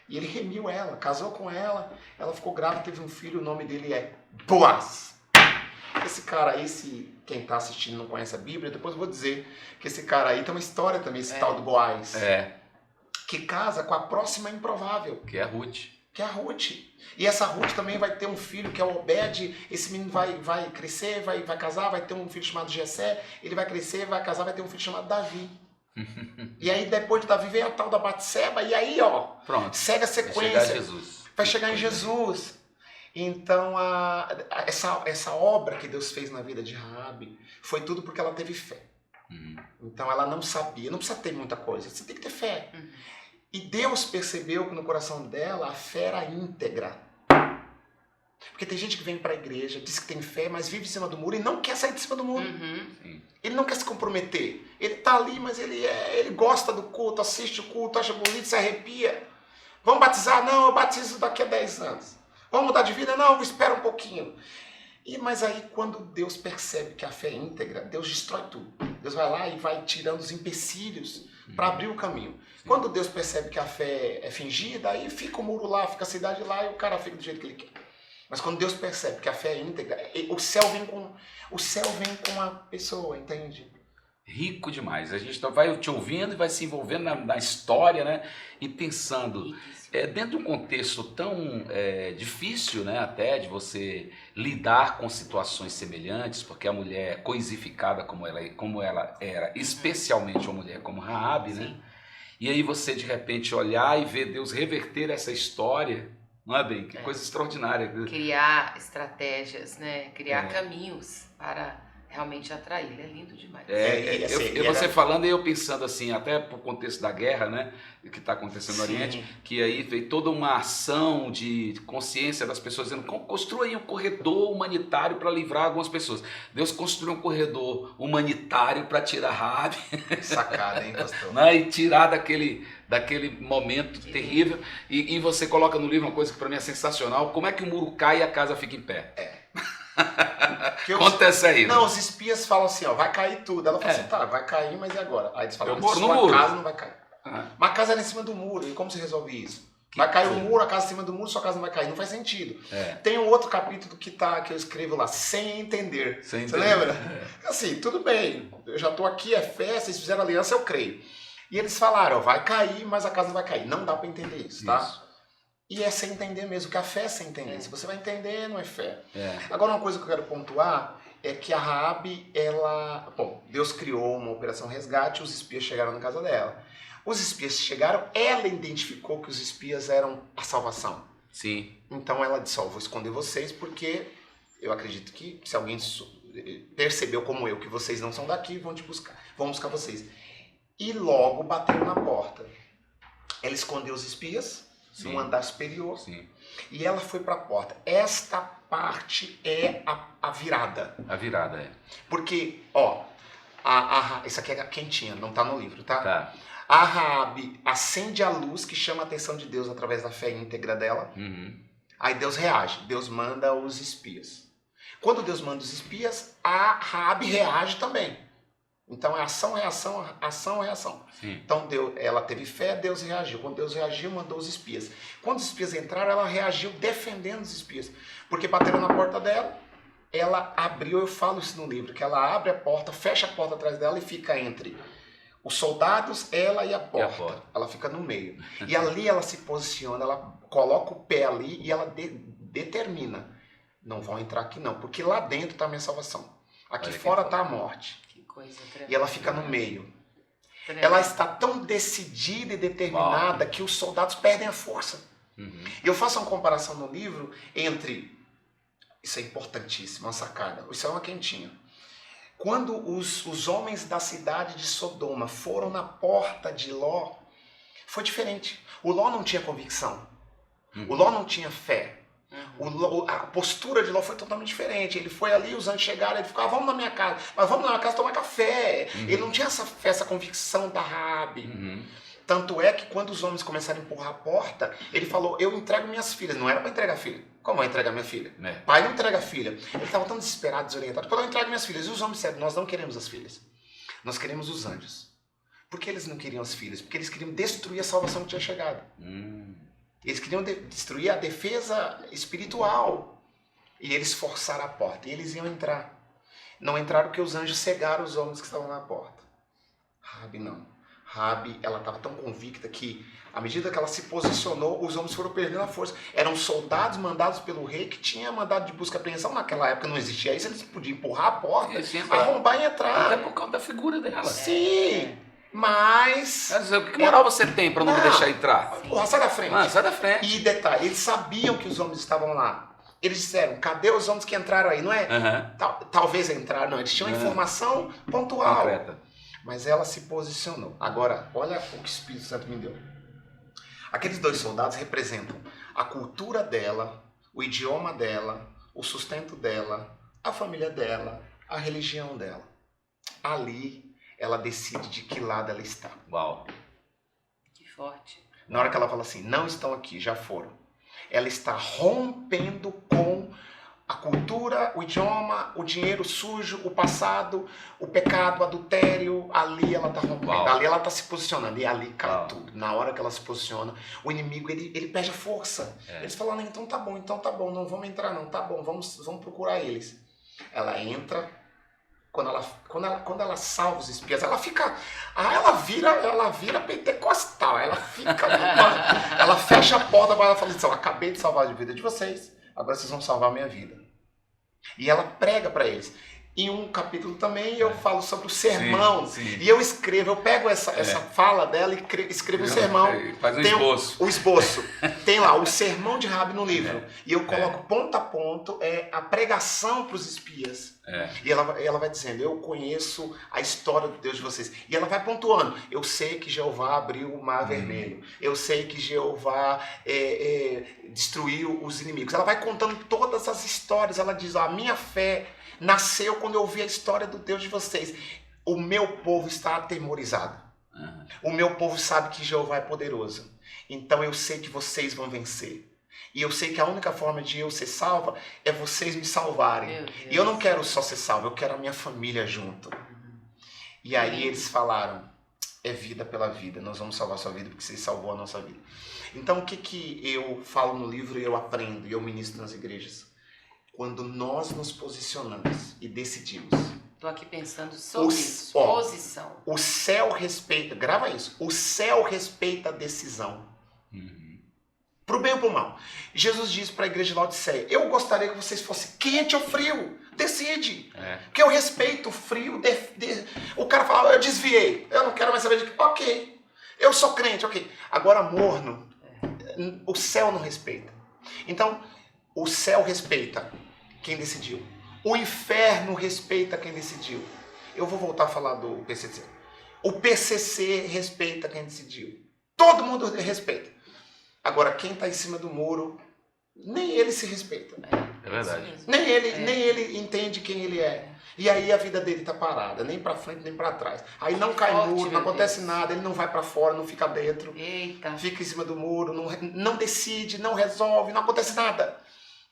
E ele remiu ela, casou com ela, ela ficou grávida, teve um filho, o nome dele é Boaz. Esse cara aí, quem está assistindo não conhece a Bíblia, depois eu vou dizer que esse cara aí tem uma história também, esse tal do Boaz. Que casa com a próxima improvável. Que é a Ruth. Que é a Ruth. E essa Ruth também vai ter um filho que é o Obed, esse menino vai crescer, vai casar, vai ter um filho chamado Jessé, ele vai crescer, vai casar, vai ter um filho chamado Davi. E aí depois de Davi vem a tal da Batseba, e aí pronto, segue a sequência. Vai chegar em Jesus. Então essa obra que Deus fez na vida de Raabe foi tudo porque ela teve fé. Então ela não sabia, não precisa ter muita coisa, você tem que ter fé. E Deus percebeu que no coração dela a fé era íntegra. Porque tem gente que vem para a igreja, diz que tem fé, mas vive em cima do muro e não quer sair de cima do muro. Ele não quer se comprometer. Ele está ali, mas ele gosta do culto, assiste o culto, acha bonito, se arrepia. Vamos batizar? Não, eu batizo daqui a 10 anos. Vamos mudar de vida? Não, espera um pouquinho. Mas aí quando Deus percebe que a fé é íntegra, Deus destrói tudo. Deus vai lá e vai tirando os empecilhos para abrir o caminho. Quando Deus percebe que a fé é fingida, aí fica o muro lá, fica a cidade lá e o cara fica do jeito que ele quer. Mas quando Deus percebe que a fé é íntegra, o céu vem com a pessoa, entende? Rico demais. A gente vai te ouvindo e vai se envolvendo na história, né? E pensando, dentro de um contexto tão difícil, né? Até de você lidar com situações semelhantes, porque a mulher coisificada como ela era, especialmente uma mulher como Raabe, né? E aí você de repente olhar e ver Deus reverter essa história. Não é bem? Que coisa extraordinária. Criar estratégias, né? Criar caminhos para realmente atrair. Ele é lindo demais. Você falando e eu pensando assim, até por contexto da guerra, né, que está acontecendo no Oriente, que aí veio toda uma ação de consciência das pessoas dizendo, construa aí um corredor humanitário para livrar algumas pessoas. Deus construiu um corredor humanitário para tirar Raabe. Sacada, hein, pastor? Né, e tirar daquele momento terrível. E você coloca no livro uma coisa que para mim é sensacional, como é que o muro cai e a casa fica em pé. Acontece aí. Não, os espias falam assim, ó, vai cair tudo. Ela fala assim, tá, vai cair, mas e agora? Aí eles falam, eu moro no sua muro. casa não vai cair. Mas a casa era em cima do muro, e como você resolve isso? Vai cair o muro, a casa em cima do muro, sua casa não vai cair. Não faz sentido. Tem um outro capítulo que eu escrevo lá, sem entender. Você lembra? Assim, tudo bem, eu já tô aqui, é fé, vocês fizeram aliança, eu creio. E eles falaram, ó, vai cair, mas a casa não vai cair. Não dá para entender isso, tá? Isso. E é sem entender mesmo, que a fé é sem entender. Se você vai entender, não é fé. Agora, uma coisa que eu quero pontuar é que a Raabe, Deus criou uma operação resgate, os espias chegaram na casa dela. Os espias chegaram, ela identificou que os espias eram a salvação. Sim. Então ela disse, vou esconder vocês porque eu acredito que se alguém percebeu como eu que vocês não são daqui, vão buscar vocês. E logo bateram na porta. Ela escondeu os espias no andar superior. Sim. E ela foi para a porta. Esta parte é a virada. A virada, é. Porque, isso aqui é quentinha, não está no livro, tá? Tá. A Raabe acende a luz que chama a atenção de Deus através da fé íntegra dela. Aí Deus reage. Deus manda os espias. Quando Deus manda os espias, a Raabe reage também. Então é ação, reação, ação, reação. Sim. Então ela teve fé, Deus reagiu. Quando Deus reagiu, mandou os espias. Quando os espias entraram, ela reagiu defendendo os espias. Porque bateram na porta dela, ela abriu, eu falo isso no livro, que ela abre a porta, fecha a porta atrás dela e fica entre os soldados, ela e a porta. Ela fica no meio. E ali ela se posiciona, ela coloca o pé ali e ela determina. Não vão entrar aqui não, porque lá dentro está a minha salvação. Aqui fora está a morte. E ela fica no meio. Ela está tão decidida e determinada que os soldados perdem a força. E eu faço uma comparação no livro entre... Isso é importantíssimo, uma sacada. Isso é uma quentinha. Quando os homens da cidade de Sodoma foram na porta de Ló, foi diferente. O Ló não tinha convicção. O Ló não tinha fé. A postura de Ló foi totalmente diferente. Ele foi ali, os anjos chegaram, ele ficou, vamos na minha casa. Mas vamos na minha casa tomar café. Ele não tinha essa fé, essa convicção da Raabe. Tanto é que quando os homens começaram a empurrar a porta, ele falou, eu entrego minhas filhas. Não era para entregar filha. Como eu entregar minha filha? Pai não entrega filha. Ele estava tão desesperado, desorientado. Quando eu entrego minhas filhas. E os homens disseram, nós não queremos as filhas. Nós queremos os anjos. Por que eles não queriam as filhas? Porque eles queriam destruir a salvação que tinha chegado. Eles queriam destruir a defesa espiritual. E eles forçaram a porta. E eles iam entrar. Não entraram porque os anjos cegaram os homens que estavam na porta. Raabe não. Raabe, ela estava tão convicta que, à medida que ela se posicionou, os homens foram perdendo a força. Eram soldados mandados pelo rei que tinha mandado de busca e apreensão. Naquela época não existia isso, eles podiam empurrar a porta, arrombar e entrar. Até por causa da figura dela. Sim, mas... Que moral você tem para não me deixar entrar? Porra, sai da frente. Sai da frente. E detalhe, eles sabiam que os homens estavam lá. Eles disseram, cadê os homens que entraram aí? Não é? Talvez entraram, não. Eles tinham informação pontual. Concreta. Mas ela se posicionou. Agora, olha o que o Espírito Santo me deu. Aqueles dois soldados representam a cultura dela, o idioma dela, o sustento dela, a família dela, a religião dela. Ali, ela decide de que lado ela está. Uau! Que forte. Na hora que ela fala assim, não estão aqui, já foram. Ela está rompendo com a cultura, o idioma, o dinheiro sujo, o passado, o pecado, o adultério. Ali ela está rompendo, ali ela está se posicionando. E ali cai tudo. Na hora que ela se posiciona, o inimigo ele perde a força. Eles falam, então tá bom, não vamos entrar não, tá bom, vamos procurar eles. Ela entra, quando ela salva os espias, ela fica, ela vira pentecostal, ela fica, ela fecha a porta, ela fala assim, eu acabei de salvar a vida de vocês. Agora vocês vão salvar a minha vida. E ela prega para eles. Em um capítulo também eu falo sobre o sermão. Sim. E eu pego essa fala dela e escrevo o sermão. Faz um esboço. O esboço. Tem lá o sermão de Raabe no livro. E eu coloco ponto a ponto a pregação para os espias. E ela vai dizendo, eu conheço a história do Deus de vocês. E ela vai pontuando, eu sei que Jeová abriu o mar vermelho. Eu sei que Jeová destruiu os inimigos. Ela vai contando todas as histórias. Ela diz, a minha fé nasceu quando eu ouvi a história do Deus de vocês. O meu povo está atemorizado. O meu povo sabe que Jeová é poderoso. Então eu sei que vocês vão vencer. E eu sei que a única forma de eu ser salva é vocês me salvarem. E eu não quero só ser salvo, eu quero a minha família junto. E aí eles falaram, é vida pela vida, nós vamos salvar a sua vida porque você salvou a nossa vida. Então o que eu falo no livro e eu aprendo e eu ministro nas igrejas? Quando nós nos posicionamos e decidimos. Estou aqui pensando sobre isso, posição. O céu respeita, grava isso, o céu respeita a decisão. Pro bem ou pro mal. Jesus disse para a igreja de Laodiceia, eu gostaria que vocês fossem quente ou frio. Decide. Porque eu respeito o frio. O cara fala, eu desviei. Eu não quero mais saber de que. Ok. Eu sou crente, ok. Agora morno. O céu não respeita. Então, o céu respeita quem decidiu. O inferno respeita quem decidiu. Eu vou voltar a falar do PCC. O PCC respeita quem decidiu. Todo mundo respeita. Agora, quem está em cima do muro, nem ele se respeita. É verdade. Nem ele entende quem ele é. E aí a vida dele está parada, nem para frente, nem para trás. Aí não cai muro, não acontece nada, ele não vai para fora, não fica dentro. Eita. Fica em cima do muro, não decide, não resolve, não acontece nada.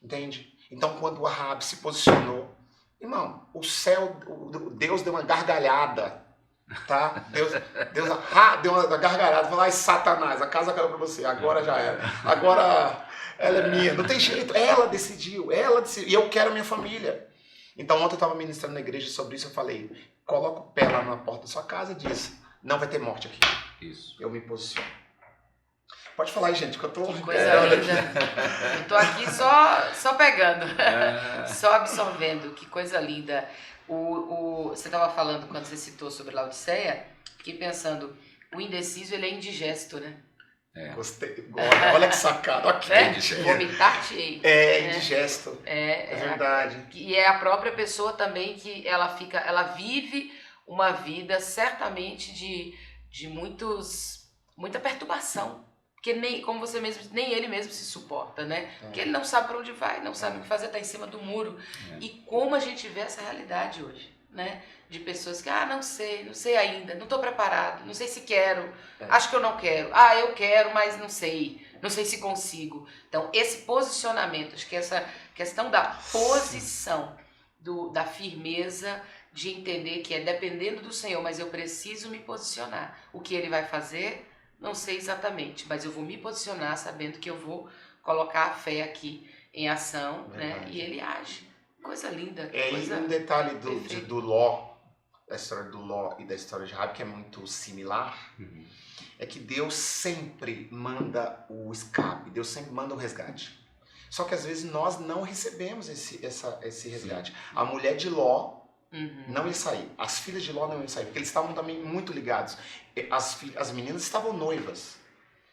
Entende? Então, quando a Raabe se posicionou, irmão, o céu, Deus deu uma gargalhada. Tá? Deus deu uma gargalhada, falou, ai Satanás, a casa caiu pra você, agora já era, agora ela é minha, não tem jeito, ela decidiu, e eu quero a minha família. Então ontem eu estava ministrando na igreja sobre isso, eu falei, coloca o pé lá na porta da sua casa e diz, não vai ter morte aqui. Isso. Eu me posiciono. Pode falar aí, gente, que eu tô... Que coisa linda. Eu tô aqui só pegando, só absorvendo, que coisa linda. Você estava falando, quando você citou sobre Laodiceia, fiquei pensando, o indeciso ele é indigesto, né? Gostei. Olha que sacada. Aqui. Vomitar-te-ei. Indigesto. É verdade. E é a própria pessoa também que ela vive uma vida certamente de muita perturbação. Porque nem, como você mesmo, nem ele mesmo se suporta, né? Porque ele não sabe para onde vai, não sabe o que fazer, tá em cima do muro. E como a gente vê essa realidade hoje, né? De pessoas que, não sei ainda, não estou preparado, não sei se quero, acho que eu não quero. Eu quero, mas não sei se consigo. Então, esse posicionamento, acho que essa questão da posição, da firmeza, de entender que é dependendo do Senhor, mas eu preciso me posicionar. O que Ele vai fazer... Não sei exatamente, mas eu vou me posicionar sabendo que eu vou colocar a fé aqui em ação, né? E ele age. Coisa linda. E um detalhe do Ló, da história do Ló e da história de Raabe, que é muito similar, é que Deus sempre manda o escape, Deus sempre manda o resgate. Só que às vezes nós não recebemos esse resgate. A mulher de Ló não ia sair. As filhas de Ló não iam sair, porque eles estavam também muito ligados. As meninas estavam noivas.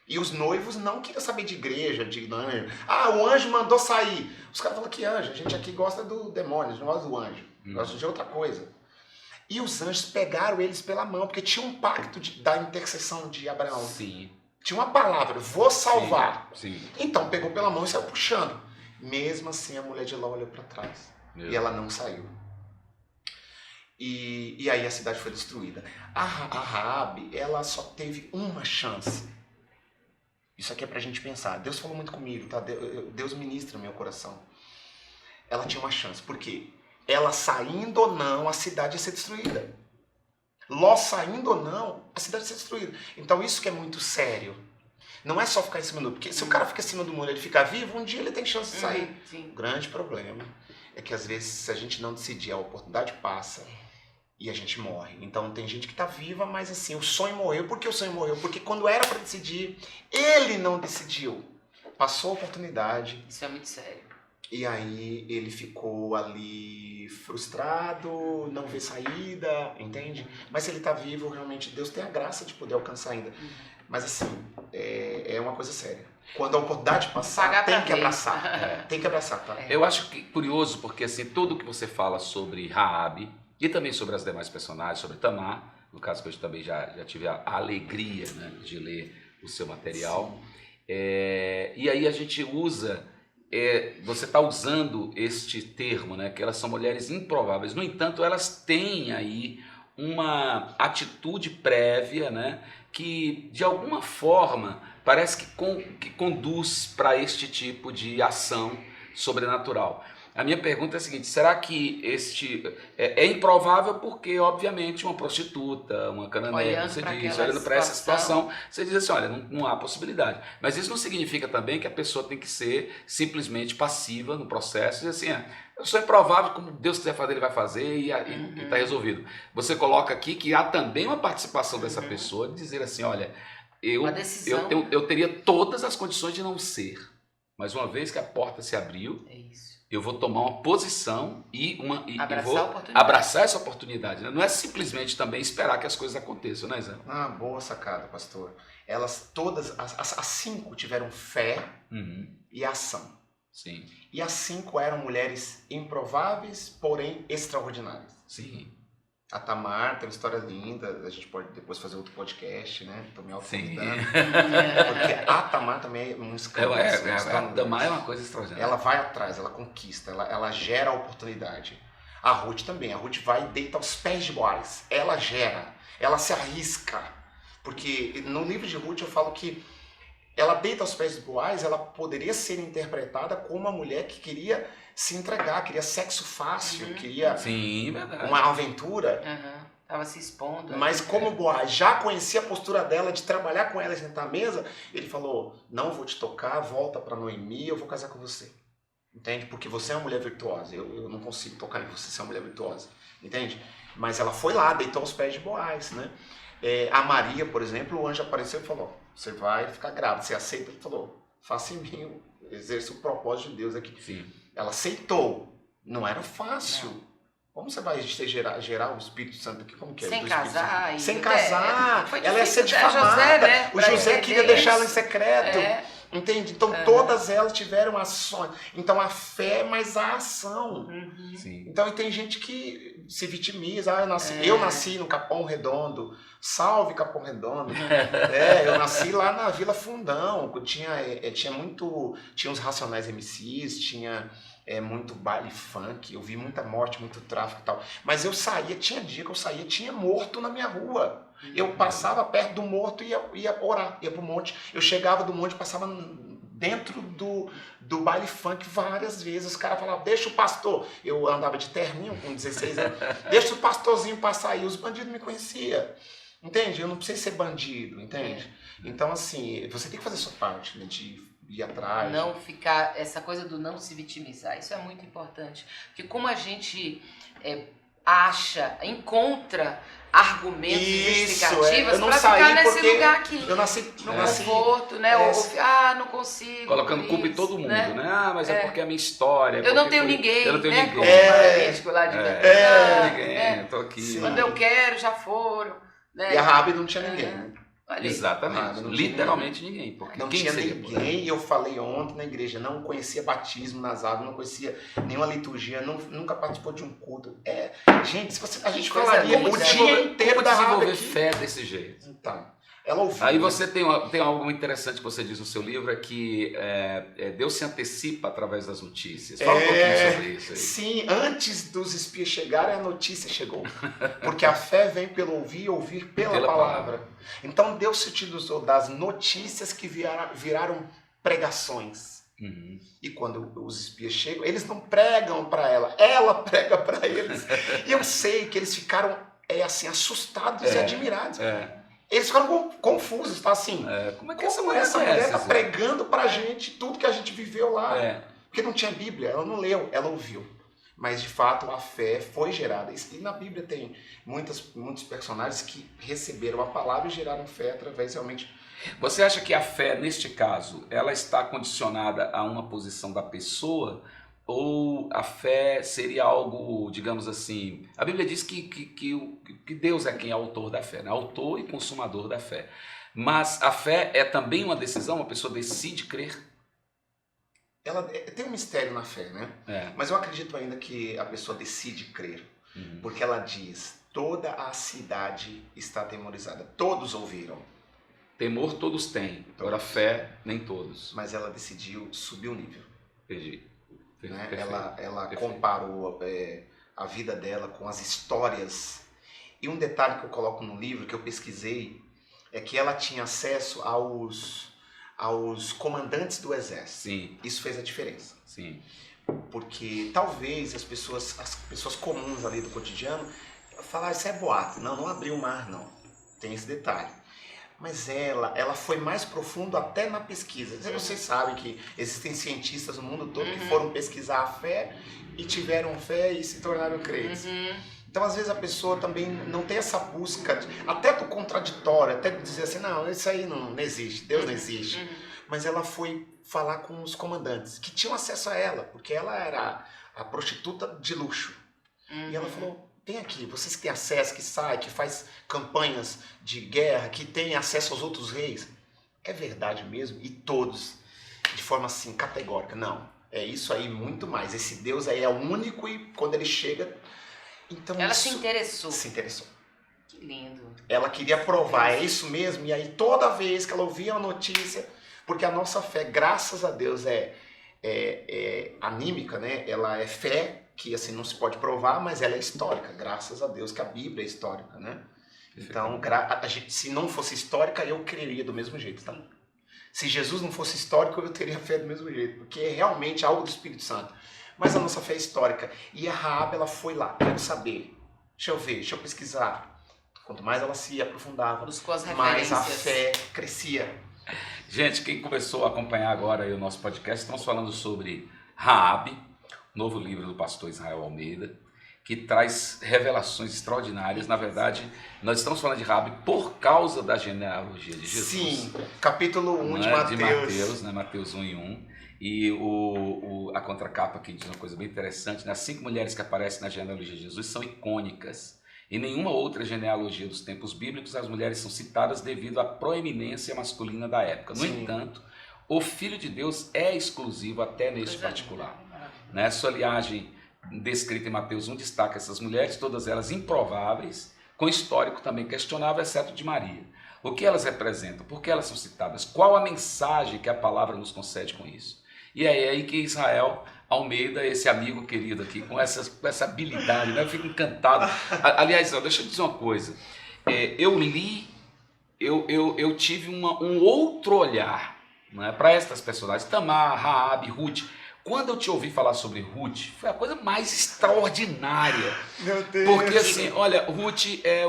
E os noivos não queriam saber de igreja, de anjo. O anjo mandou sair. Os caras falam que anjo. A gente aqui gosta do demônio, não gosta do anjo. Gosta de outra coisa. E os anjos pegaram eles pela mão, porque tinha um pacto da intercessão de Abraão. Sim. Tinha uma palavra, vou salvar. Sim. Então pegou pela mão e saiu puxando. Mesmo assim a mulher de Ló olhou para trás. E ela não saiu. E aí a cidade foi destruída. A Raabe, ela só teve uma chance. Isso aqui é pra gente pensar. Deus falou muito comigo, tá? Deus ministra no meu coração. Ela tinha uma chance. Por quê? Ela saindo ou não, a cidade ia ser destruída. Ló saindo ou não, a cidade ia ser destruída. Então isso que é muito sério. Não é só ficar em cima do muro. Porque se o cara fica em cima do muro e ele fica vivo, um dia ele tem chance de sair. O grande problema é que às vezes, se a gente não decidir, a oportunidade passa. E a gente morre. Então tem gente que está viva, mas assim, o sonho morreu. Por que o sonho morreu? Porque quando era para decidir, ele não decidiu. Passou a oportunidade. Isso é muito sério. E aí ele ficou ali frustrado, não vê saída, entende? Mas se ele está vivo, realmente Deus tem a graça de poder alcançar ainda. Mas assim, é uma coisa séria. Quando a oportunidade passar, Pagar pra tem que ver. abraçar. Tem que abraçar, tá? Eu acho que curioso, porque assim, tudo que você fala sobre Raabe e também sobre as demais personagens, sobre Tamar, no caso que eu também já tive a alegria, né, de ler o seu material. E aí a gente usa, você está usando este termo, né, que elas são mulheres improváveis. No entanto, elas têm aí uma atitude prévia, né, que de alguma forma parece que conduz para este tipo de ação sobrenatural. A minha pergunta é a seguinte: será que este é improvável porque, obviamente, uma prostituta, uma cananeia, você diz, olhando para essa situação, você diz assim, olha, não há possibilidade. Mas isso não significa também que a pessoa tem que ser simplesmente passiva no processo e assim, eu sou improvável, como Deus quiser fazer, ele vai fazer e está resolvido. Você coloca aqui que há também uma participação dessa pessoa de dizer assim, olha, eu teria todas as condições de não ser, mas uma vez que a porta se abriu, eu vou tomar uma posição e vou abraçar essa oportunidade. Né? Não é simplesmente também esperar que as coisas aconteçam, né, Zé? Boa sacada, pastor. Elas todas, as 5 tiveram fé e ação. Sim. E as 5 eram mulheres improváveis, porém extraordinárias. Sim. A Tamar tem uma história linda, a gente pode depois fazer outro podcast, né? Tô me autoconvidando. Sim. Porque a Tamar também é um escândalo. A Tamar é uma coisa extraordinária. Ela vai atrás, ela conquista, ela gera a oportunidade. A Ruth também, a Ruth vai e deita aos pés de Boaz. Ela gera, ela se arrisca. Porque no livro de Ruth eu falo que ela deita aos pés de Boaz, ela poderia ser interpretada como uma mulher que queria se entregar, queria sexo fácil, queria uma aventura. Estava se expondo. Mas como Boaz já conhecia a postura dela de trabalhar com ela e sentar à mesa, ele falou, não vou te tocar, volta para Noemi, eu vou casar com você. Entende? Porque você é uma mulher virtuosa, eu não consigo tocar em você, você é uma mulher virtuosa. Entende? Mas ela foi lá, deitou aos pés de Boaz, né? A Maria, por exemplo, o anjo apareceu e falou, você vai ficar grávida, você aceita? Ele falou, faça em mim, exerça o propósito de Deus aqui. Sim. Ela aceitou. Não era fácil. Não. Como você vai gerar o Espírito Santo aqui? Como que é? Sem casar. Sem casar. Ela ia ser difamada. José, né? O José queria deixar ela em secreto. Entende? Então todas elas tiveram ações. Então a fé mais a ação. Sim. Então e tem gente que se vitimiza. Eu nasci no Capão Redondo. Salve Capão Redondo. Eu nasci lá na Vila Fundão. Tinha os Racionais MCs, tinha muito baile funk, eu vi muita morte, muito tráfico e tal. Mas eu saía, tinha dia que eu saía, tinha morto na minha rua. Eu passava perto do morto e ia orar, ia pro monte. Eu chegava do monte, passava dentro do baile funk várias vezes. Os caras falavam, deixa o pastor. Eu andava de terninho com 16 anos. Deixa o pastorzinho passar aí. Os bandidos me conheciam. Entende? Eu não precisei ser bandido, entende? Então, assim, você tem que fazer a sua parte, né, de ir atrás. Não ficar, essa coisa do não se vitimizar, isso é muito importante. Porque como a gente encontra argumentos justificativos para ficar nesse lugar aqui. Eu nasci no conforto, né? Não consigo. Colocando culpa em todo mundo, né? Mas é porque a minha história. Eu não tenho ninguém. Eu não tenho ninguém. Ninguém. Tô aqui. Sim. Quando eu quero, já foram. Né? E a Raabe não tinha ninguém. Exatamente, literalmente ninguém. Porque não tinha ninguém, e eu falei ontem na igreja, não conhecia batismo nas águas, não conhecia nenhuma liturgia, nunca participou de um culto. Gente, a gente falaria o dia inteiro da Raabe aqui. Fé desse jeito. Então, ela ouviu. Aí você tem algo interessante que você diz no seu livro, é que Deus se antecipa através das notícias. Fala um pouquinho sobre isso aí. Sim, antes dos espias chegarem, a notícia chegou. Porque a fé vem pelo ouvir e ouvir pela palavra. Então Deus se utilizou das notícias que viraram pregações. E quando os espias chegam, eles não pregam para ela prega para eles. E eu sei que eles ficaram assustados e admirados. Eles ficaram confusos, tá assim, como é que essa mulher está pregando pra gente tudo que a gente viveu lá? Porque não tinha Bíblia, ela não leu, ela ouviu. Mas de fato a fé foi gerada. E na Bíblia tem muitos personagens que receberam a palavra e geraram fé através realmente. Você acha que a fé, neste caso, ela está condicionada a uma posição da pessoa? ou a fé seria algo, digamos assim, a Bíblia diz que Deus é quem é autor da fé, né? Autor e consumador da fé. Mas a fé é também uma decisão, uma pessoa decide crer. Tem um mistério na fé, né? Mas eu acredito ainda que a pessoa decide crer, porque ela diz, toda a cidade está atemorizada, todos ouviram. Temor todos têm, agora fé nem todos. Mas ela decidiu subir o nível. Entendi. Né? Ela comparou a vida dela com as histórias. E um detalhe que eu coloco no livro, que eu pesquisei, é que ela tinha acesso aos comandantes do exército. Sim. Isso fez a diferença. Sim. Porque talvez as pessoas comuns ali do cotidiano falaram, isso é boato. Não abriu o mar, não. Tem esse detalhe. Mas ela foi mais profundo até na pesquisa. Vocês sabem que existem cientistas no mundo todo que foram pesquisar a fé e tiveram fé e se tornaram crentes. Então, às vezes, a pessoa também não tem essa busca, até do contraditório, até de dizer assim, não, isso aí não existe, Deus não existe. Mas ela foi falar com os comandantes, que tinham acesso a ela, porque ela era a prostituta de luxo. E ela falou, vem aqui, vocês que têm acesso, que sai, que faz campanhas de guerra, que tem acesso aos outros reis. É verdade mesmo? E todos, de forma assim, categórica, não. É isso aí, muito mais. Esse Deus aí é o único e quando ele chega... Então, ela se interessou. Se interessou. Que lindo. Ela queria provar, é isso mesmo? E aí toda vez que ela ouvia uma notícia, porque a nossa fé, graças a Deus, é anímica, né? Ela é fé que assim não se pode provar, mas ela é histórica, graças a Deus que a Bíblia é histórica, né? Então, se não fosse histórica, eu creria do mesmo jeito, tá? Se Jesus não fosse histórico, eu teria fé do mesmo jeito, porque é realmente algo do Espírito Santo. Mas a nossa fé é histórica. E a Raabe, ela foi lá, quero saber, deixa eu ver, deixa eu pesquisar. Quanto mais ela se aprofundava, mais a fé crescia. Gente, quem começou a acompanhar agora aí o nosso podcast, estamos falando sobre Raabe, novo livro do pastor Israel Almeida, que traz revelações extraordinárias. Na verdade, nós estamos falando de Raabe por causa da genealogia de Jesus. Sim, capítulo 1 de Mateus. De Mateus, né? Mateus 1 e 1. E a contracapa aqui diz uma coisa bem interessante, né? As 5 mulheres que aparecem na genealogia de Jesus são icônicas. Em nenhuma outra genealogia dos tempos bíblicos as mulheres são citadas devido à proeminência masculina da época. No entanto, o Filho de Deus é exclusivo até neste particular. Né? Sua linhagem descrita em Mateus 1 destaca essas mulheres, todas elas improváveis, com histórico também questionável, exceto de Maria. O que elas representam? Por que elas são citadas? Qual a mensagem que a palavra nos concede com isso? E é aí que Israel Almeida, esse amigo querido aqui, com essa habilidade, né? Eu fico encantado. Aliás, deixa eu dizer uma coisa. Eu li, eu tive um outro olhar, né, para estas personagens, Tamar, Raabe, Ruth. Quando eu te ouvi falar sobre Ruth, foi a coisa mais extraordinária. Meu Deus! Porque assim, olha, Ruth é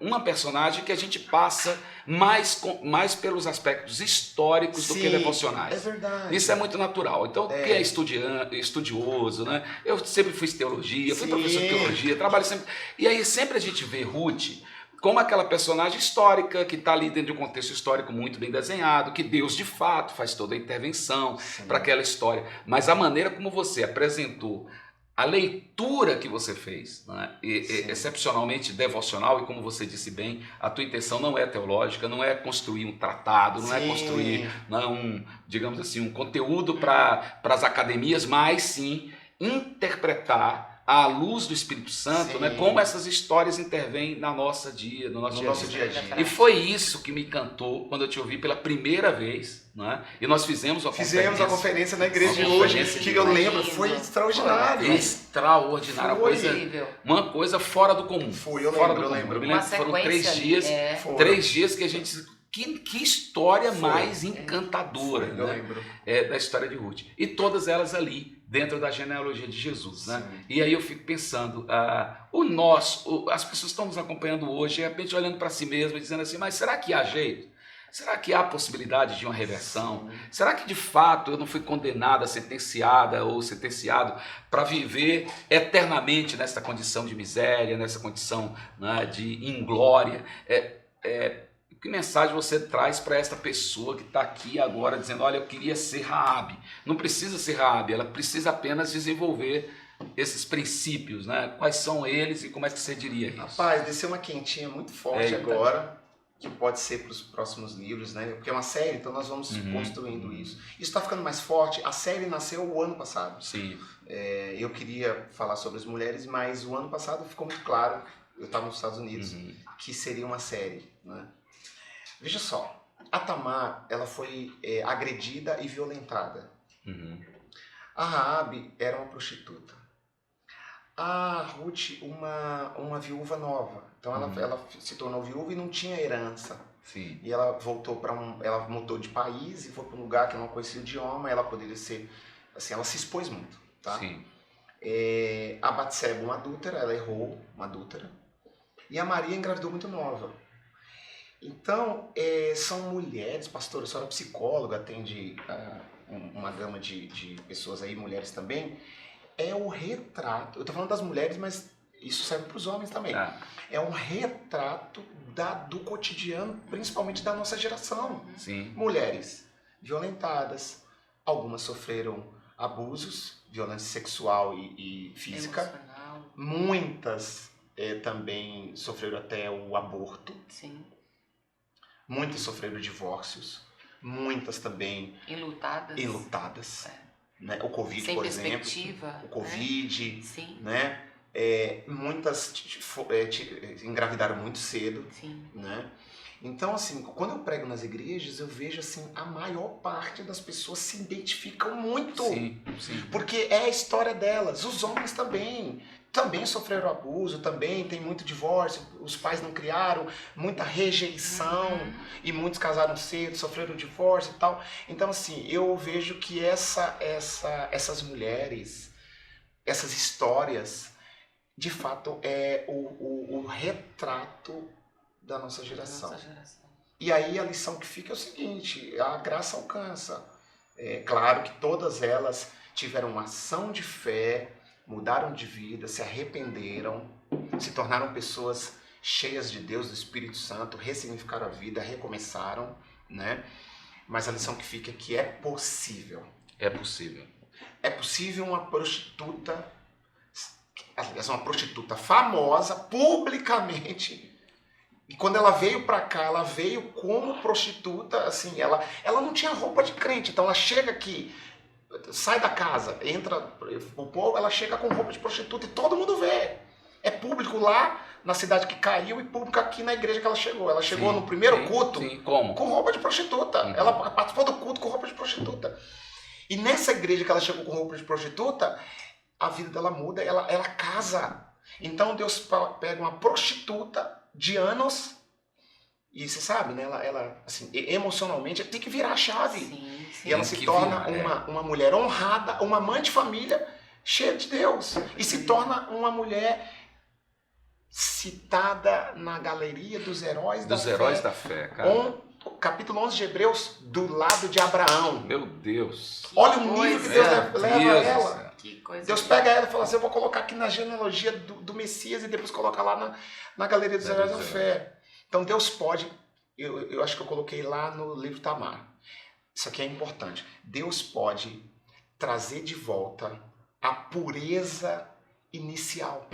uma personagem que a gente passa mais pelos aspectos históricos do que devocionais. É verdade. Isso é muito natural. Então, quem é estudioso, né? Eu sempre fiz teologia, fui professor de teologia, trabalho sempre... E aí sempre a gente vê Ruth como aquela personagem histórica que está ali dentro de um contexto histórico muito bem desenhado, que Deus de fato faz toda a intervenção para aquela história. Mas a maneira como você apresentou, a leitura que você fez, né, excepcionalmente devocional, e como você disse bem, a tua intenção não é teológica, não é construir um tratado, não é construir digamos assim, um conteúdo para as academias, mas sim interpretar à luz do Espírito Santo, né, como essas histórias intervêm no nosso dia a dia. E foi isso que me encantou quando eu te ouvi pela primeira vez, né? E nós fizemos a conferência na igreja de hoje, que eu lembro, foi extraordinário. Extraordinário, uma coisa fora do comum. Eu lembro. Foram 3 dias, 3 dias que a gente... Que história mais encantadora, eu lembro. Da história de Ruth. E todas elas ali, dentro da genealogia de Jesus, né? E aí eu fico pensando, as pessoas estão nos acompanhando hoje, de repente olhando para si mesmo e dizendo assim, mas será que há jeito? Será que há possibilidade de uma reversão? Será que de fato eu não fui condenada, sentenciada ou sentenciado para viver eternamente nessa condição de miséria, nessa condição, né, de inglória? Que mensagem você traz para esta pessoa que está aqui agora dizendo, olha, eu queria ser Raabe. Não precisa ser Raabe, ela precisa apenas desenvolver esses princípios, né? Quais são eles e como é que você diria isso? Rapaz, desceu uma quentinha muito forte agora, que pode ser para os próximos livros, né? Porque é uma série, então nós vamos construindo isso. Isso está ficando mais forte. A série nasceu o ano passado. Sim. Eu queria falar sobre as mulheres, mas o ano passado ficou muito claro, eu estava nos Estados Unidos, que seria uma série, né? Veja só, a Tamar, ela foi agredida e violentada. A Raabe era uma prostituta. A Ruth, uma viúva nova. Então ela se tornou viúva e não tinha herança. Sim. E ela voltou ela mudou de país e foi para um lugar que não conhecia o idioma. Ela poderia ser, assim, ela se expôs muito, tá? Sim. A Batseba, uma adúltera, ela errou, uma adúltera. E a Maria engravidou muito nova. Então, são mulheres, pastora, a senhora é psicóloga, atende uma gama de pessoas aí, mulheres também. É o retrato, eu estou falando das mulheres, mas isso serve para os homens também. É um retrato do cotidiano, principalmente da nossa geração. Sim. Mulheres violentadas, algumas sofreram abusos, violência sexual e física. Emocional. Muitas também sofreram até o aborto. Sim. Muitas sofreram divórcios. Muitas também enlutadas. Né? O Covid, sem por exemplo. perspectiva. O Covid. Né? Sim. Né? Muitas engravidaram muito cedo. Sim. Né? Então, assim, quando eu prego nas igrejas, eu vejo assim, a maior parte das pessoas se identificam muito. Sim. Porque é a história delas. Os homens também sofreram abuso, também tem muito divórcio, os pais não criaram, muita rejeição, e muitos casaram cedo, sofreram divórcio e tal. Então, assim, eu vejo que essas mulheres, essas histórias, de fato, é o retrato da nossa geração. E aí a lição que fica é o seguinte, a graça alcança. É claro que todas elas tiveram uma ação de fé, mudaram de vida, se arrependeram, se tornaram pessoas cheias de Deus, do Espírito Santo, ressignificaram a vida, recomeçaram, né? Mas a lição que fica é que é possível. É possível. É possível uma prostituta, aliás, uma prostituta famosa, publicamente. E quando ela veio pra cá, ela veio como prostituta, assim, ela não tinha roupa de crente, então ela chega aqui, sai da casa, entra o povo, ela chega com roupa de prostituta e todo mundo vê. É público lá na cidade que caiu e público aqui na igreja que ela chegou. Ela chegou no primeiro culto com roupa de prostituta. Ela participou do culto com roupa de prostituta. E nessa igreja que ela chegou com roupa de prostituta, a vida dela muda, ela casa. Então Deus pega uma prostituta de anos e você sabe, né? Ela assim, emocionalmente tem que virar a chave. Sim. E ela se torna uma mulher honrada, uma mãe de família cheia de Deus. E se torna uma mulher citada na galeria dos heróis da fé, cara. Capítulo 11 de Hebreus, do lado de Abraão. Meu Deus. Olha o nível que Deus leva ela. Que coisa. Deus pega ela e fala assim, eu vou colocar aqui na genealogia do Messias e depois colocar lá na galeria dos heróis da fé. Então Deus pode, eu acho que eu coloquei lá no livro Tamar. Isso aqui é importante. Deus pode trazer de volta a pureza inicial.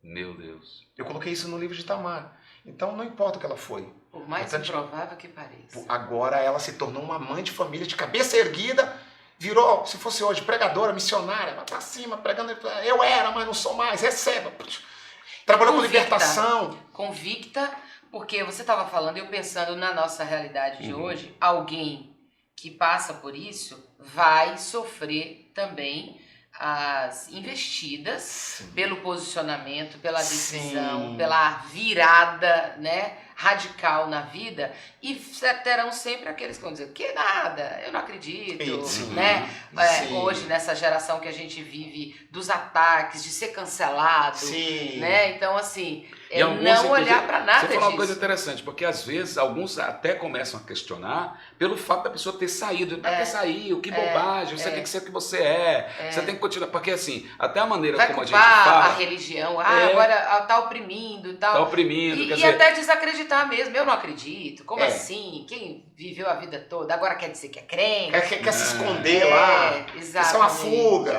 Meu Deus. Eu coloquei isso no livro de Tamar. Então não importa o que ela foi. Por mais improvável que pareça. Agora ela se tornou uma mãe de família de cabeça erguida, virou, se fosse hoje, pregadora, missionária, vai pra cima, pregando. Eu era, mas não sou mais, receba. Trabalhou com libertação. Convicta, porque você estava falando, eu pensando na nossa realidade de hoje, alguém que passa por isso vai sofrer também as investidas pelo posicionamento, pela decisão, pela virada, né, radical na vida, e terão sempre aqueles que vão dizer que nada, eu não acredito, né? Hoje nessa geração que a gente vive dos ataques, de ser cancelado, né? Então assim, não olhar para nada disso. Você falou uma coisa interessante, porque às vezes alguns até começam a questionar pelo fato da pessoa ter saído. Pra que saiu? Que bobagem, você tem que ser o que você é. Você tem que continuar, porque assim, até a maneira como a gente fala... a religião, agora tá oprimindo e tal. Tá oprimindo, e até desacreditar acreditar mesmo. Eu não acredito. Como É. assim? Quem viveu a vida toda agora quer dizer que é crente? Quer se esconder lá. Isso é uma fuga.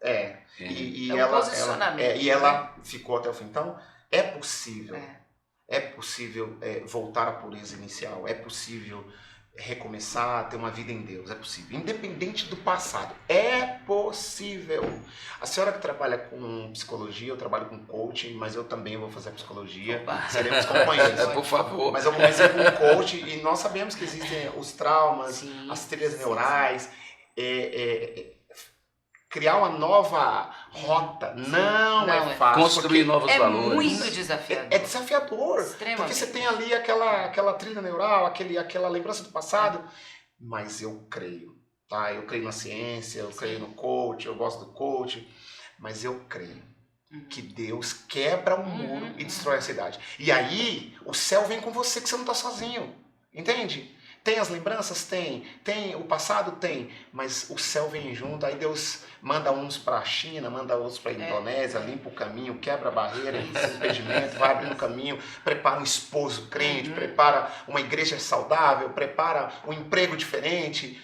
É E um ela, posicionamento. e ela ficou até o fim. Então, é possível. É. É possível voltar à pureza inicial. É possível recomeçar, ter uma vida em Deus. É possível. Independente do passado. É possível. A senhora que trabalha com psicologia, eu trabalho com coaching, mas eu também vou fazer psicologia. Opa. Seremos companheiros. Por favor. Mas eu comecei com coach e nós sabemos que existem os traumas, Sim, as trilhas sim, neurais. Criar uma nova rota não é fácil. Construir novos valores. É muito desafiador. É desafiador. Extremamente. Porque você tem ali aquela trilha neural, aquela lembrança do passado. Mas eu creio, tá? Eu creio na ciência, eu creio no coach, eu gosto do coach. Mas eu creio que Deus quebra um muro e destrói a cidade. E aí, o céu vem com você, que você não está sozinho. Entende? Tem as lembranças? Tem. Tem o passado? Tem. Mas o céu vem junto, aí Deus manda uns para a China, manda outros para a Indonésia, limpa o caminho, quebra a barreira, impedimento, vai abrindo o caminho, prepara um esposo crente, prepara uma igreja saudável, prepara um emprego diferente,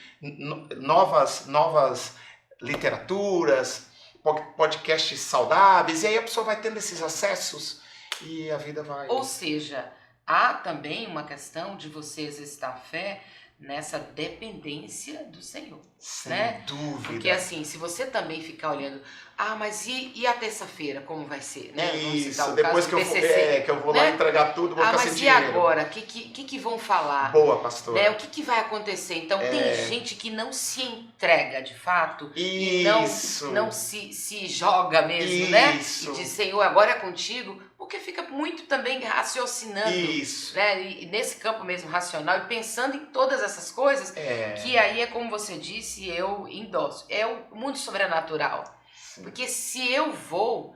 novas literaturas, podcasts saudáveis, e aí a pessoa vai tendo esses acessos e a vida vai... Ou seja, há também uma questão de você exercitar a fé nessa dependência do Senhor. Sem né? dúvida. Porque assim, se você também ficar olhando, mas e a terça-feira, como vai ser? Né? Isso, depois que eu vou lá entregar tudo, vou ficar sem dinheiro. Mas e agora? O que vão falar? Boa, pastora. Né? O que vai acontecer? Então, tem gente que não se entrega de fato e não se joga mesmo, né? E diz, Senhor, agora é contigo, porque fica muito também raciocinando, né? E nesse campo mesmo racional e pensando em todas essas coisas, que aí é como você disse, eu endosso. É o mundo sobrenatural. Sim. Porque se eu vou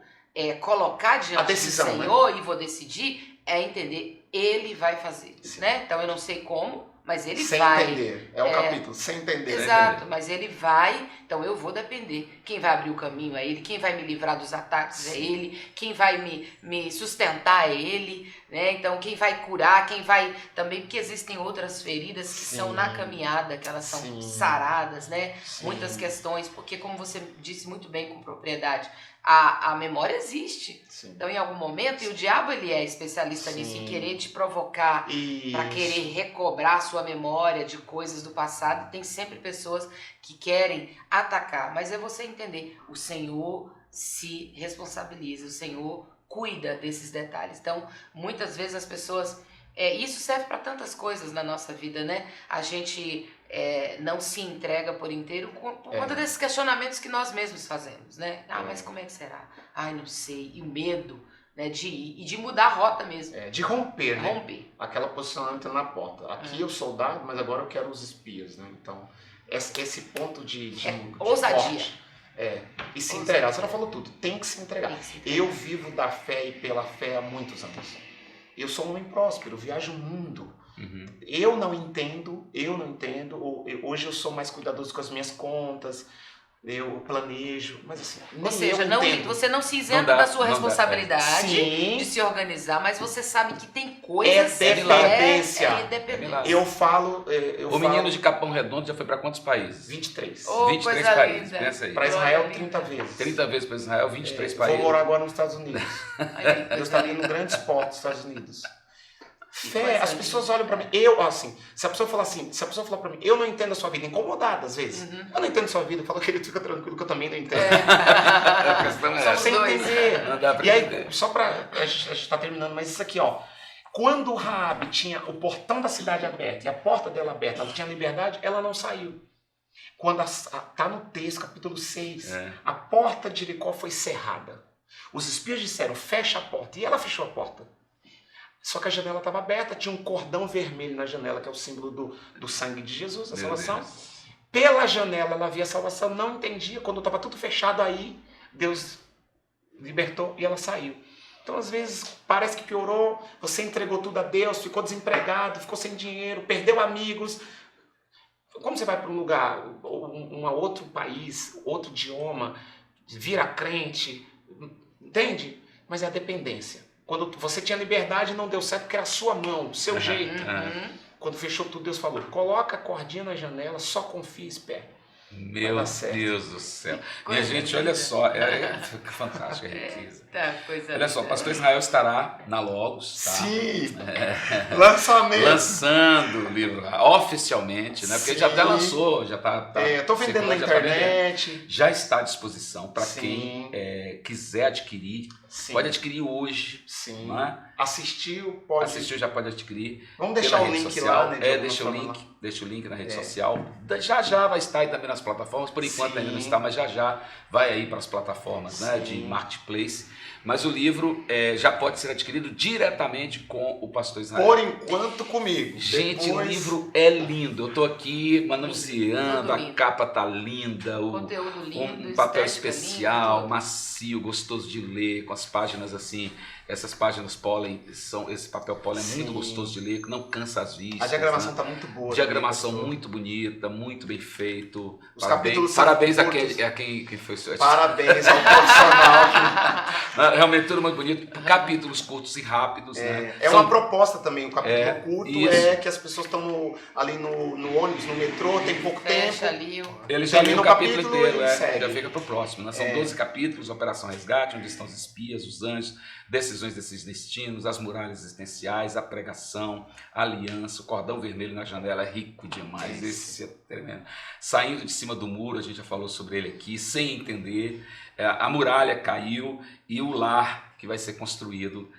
colocar diante do Senhor, né? E vou decidir, entender, Ele vai fazer, né? Então eu não sei como, mas Ele vai. Sem entender, o capítulo, sem entender. Exato, mas Ele vai, então eu vou depender. Quem vai abrir o caminho é Ele, quem vai me livrar dos ataques é Ele, quem vai me sustentar é Ele, né? Então quem vai curar, quem vai também, porque existem outras feridas que são na caminhada, que elas são saradas, né? Muitas questões, porque como você disse muito bem com propriedade, a memória existe. Então, em algum momento, e o diabo ele é especialista nisso, em querer te provocar para querer recobrar a sua memória de coisas do passado. Tem sempre pessoas que querem atacar, mas é você entender, o Senhor se responsabiliza, o Senhor cuida desses detalhes. Então, muitas vezes as pessoas... isso serve para tantas coisas na nossa vida, né? A gente não se entrega por inteiro por conta desses questionamentos que nós mesmos fazemos, né? Mas como é que será? Não sei. E o medo, né, de ir e de mudar a rota mesmo. De romper, né? Romper. Aquela posicionamento na porta. Aqui eu sou soldado, mas agora eu quero os espias, né? Então, esse ponto de ousadia. E se entregar. Você não falou tudo. Tem que se entregar. Eu vivo da fé e pela fé há muitos anos. Eu sou um homem próspero, viajo o mundo. Eu não entendo. Hoje eu sou mais cuidadoso com as minhas contas, eu planejo, mas assim, ou seja, você não se isenta da sua responsabilidade de se organizar, mas você sabe que tem coisas... dependência. Dependência. Eu falo... menino de Capão Redondo já foi para quantos países? 23. 23 países, pensa aí. Para Israel, 30 vezes. 30 vezes para Israel, 23 países. Vou morar agora nos Estados Unidos. Eu estou ali no grande esporte dos Estados Unidos. Fé, as pessoas olham pra mim, se a pessoa falar pra mim, eu não entendo a sua vida, incomodada às vezes, eu não entendo a sua vida, eu falo, querido, fica tranquilo que eu também não entendo. A questão só sem entender. Não dá pra entender. Aí, só pra, a gente tá terminando, mas isso aqui, quando Raabe tinha o portão da cidade aberto e a porta dela aberta, ela tinha liberdade, ela não saiu. Quando tá no texto, capítulo 6, a porta de Jericó foi cerrada. Os espias disseram, fecha a porta, e ela fechou a porta. Só que a janela estava aberta, tinha um cordão vermelho na janela, que é o símbolo do sangue de Jesus, a salvação. Pela janela ela via a salvação, não entendia. Quando estava tudo fechado aí, Deus libertou e ela saiu. Então, às vezes, parece que piorou, você entregou tudo a Deus, ficou desempregado, ficou sem dinheiro, perdeu amigos. Como você vai para um lugar, um outro país, outro idioma, vira crente, entende? Mas é a dependência. Quando você tinha liberdade não deu certo porque era a sua mão, do seu jeito. Uhum. Quando fechou tudo, Deus falou, coloca a cordinha na janela, só confia e espera. Meu Deus do céu. Minha gente, linda. olha só, fica fantástico a riqueza. Coisa Olha só, o linda. pastor Israel estará na Logos, tá? Sim! Lançamento! Lançando o livro oficialmente, né? Porque ele já até Sim. lançou, já tá Eu tô vendendo na já tá vendendo. internet. Já está à disposição para Sim. quem quiser adquirir. Sim. Pode adquirir hoje, Sim. né? Assistiu, pode. Assistiu, já pode adquirir. Vamos deixar pela o rede link social. lá, né? de alguma Deixa o forma link, lá. deixa o link na rede social. Já vai estar aí também nas plataformas. Por enquanto Sim. ainda não está, mas já vai aí para as plataformas, né, de Sim. marketplace. Mas o livro já pode ser adquirido diretamente com o pastor Israel. Por enquanto comigo. Gente, Depois... o livro é lindo. Eu tô aqui manuseando, Tudo a lindo. capa tá linda, Conteúdo lindo, um papel estética especial, lindo. macio, gostoso de ler, com as páginas assim, essas páginas pólen, esse papel pólen é muito Sim. gostoso de ler, não cansa as vistas. A diagramação né? tá muito boa. Diagramação também, pastor. muito bonita, muito bem feito. Os capítulos Parabéns são a curtos. quem foi seu. Parabéns ao profissional que... Realmente tudo muito bonito, capítulos curtos e rápidos, né? É uma proposta também, o capítulo curto isso. é que as pessoas estão ali no ônibus, no metrô, tem pouco Fecha tempo. ali Ele já leu termina o o capítulo capítulo inteiro, e segue. já fica pro próximo. Né? São 12 capítulos, Operação Resgate, onde estão os espias, os anjos, decisões desses destinos, as muralhas existenciais, a pregação, a aliança, o cordão vermelho na janela, é rico demais, esse é tremendo. Saindo de cima do muro, a gente já falou sobre ele aqui, sem entender, a muralha caiu e o lar que vai ser construído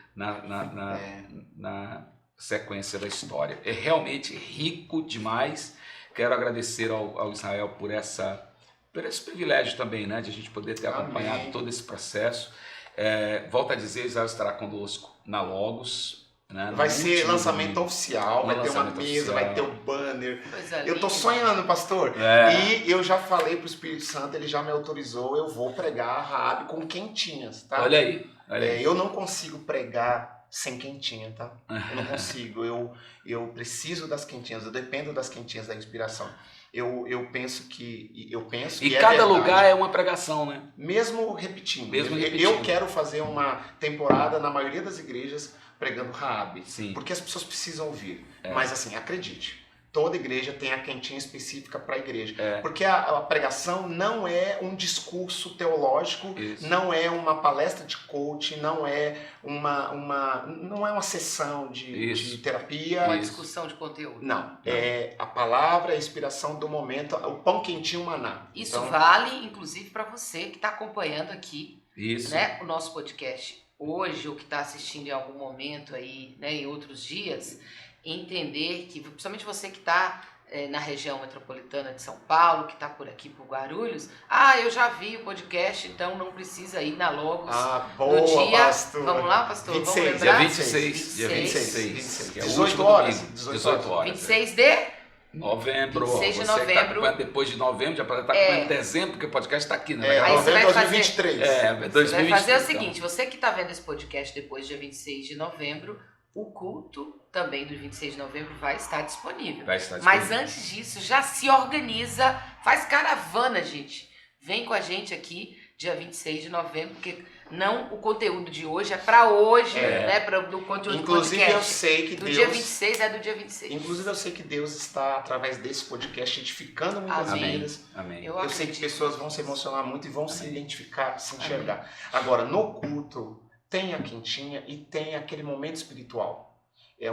na sequência da história. É realmente rico demais. Quero agradecer ao Israel por esse privilégio também, né, de a gente poder ter acompanhado Amém. todo esse processo. Volto a dizer, Israel estará conosco na Logos. Né, Vai ser último lançamento domingo. oficial, vai ter uma lançamento mesa, oficial. vai ter o banner. Coisa Eu tô linda. sonhando, pastor. E eu já falei pro Espírito Santo, ele já me autorizou, eu vou pregar a Raabe com quentinhas, tá? Olha aí, olha aí. Eu não consigo pregar sem quentinha, tá? Eu não consigo, eu preciso das quentinhas, eu dependo das quentinhas da inspiração. Eu penso que E é cada verdade. lugar é uma pregação, né? Mesmo repetindo. Mesmo Eu repetindo. quero fazer uma temporada na maioria das igrejas pregando Raabe. Sim. Porque as pessoas precisam ouvir. Mas assim, acredite. Toda igreja tem a quentinha específica para a igreja. Porque a pregação não é um discurso teológico, Isso. não é uma palestra de coaching, não é uma sessão de terapia. Uma Isso. discussão de conteúdo. Não. É a palavra, a inspiração do momento, o pão quentinho maná. Isso Então, vale, inclusive, para você que está acompanhando aqui, Isso. né, o nosso podcast hoje, ou que está assistindo em algum momento aí, né, em outros dias, entender que, principalmente você que está na região metropolitana de São Paulo, que está por aqui por Guarulhos, eu já vi o podcast, então não precisa ir na Logos boa, no dia. pastor. Vamos lá, pastor? 26, Vamos Dia lembrar? 26, dia 26, que é o 18 último horas, domingo, 18 horas. 26 de Novembro. 26 de Você que tá novembro. acompanhando depois de novembro, já pode estar acompanhando dezembro, porque o podcast está aqui, né? Aí você vai novembro de fazer- 2023. Você vai fazer o 2023, seguinte, você que está vendo esse podcast depois do dia 26 de novembro, o culto também do 26 de novembro vai estar disponível. Vai estar Mas disponível. antes disso, já se organiza, faz caravana, gente. Vem com a gente aqui dia 26 de novembro, porque o conteúdo de hoje é para hoje, né, do conteúdo Inclusive do eu podcast. sei que Do Deus... dia 26 é do dia 26. Inclusive eu sei que Deus está, através desse podcast, edificando muitas Amém. vidas. Amém. Eu sei que acredito. pessoas vão se emocionar muito e vão se identificar, se enxergar. Agora, no culto, tem a quentinha e tem aquele momento espiritual.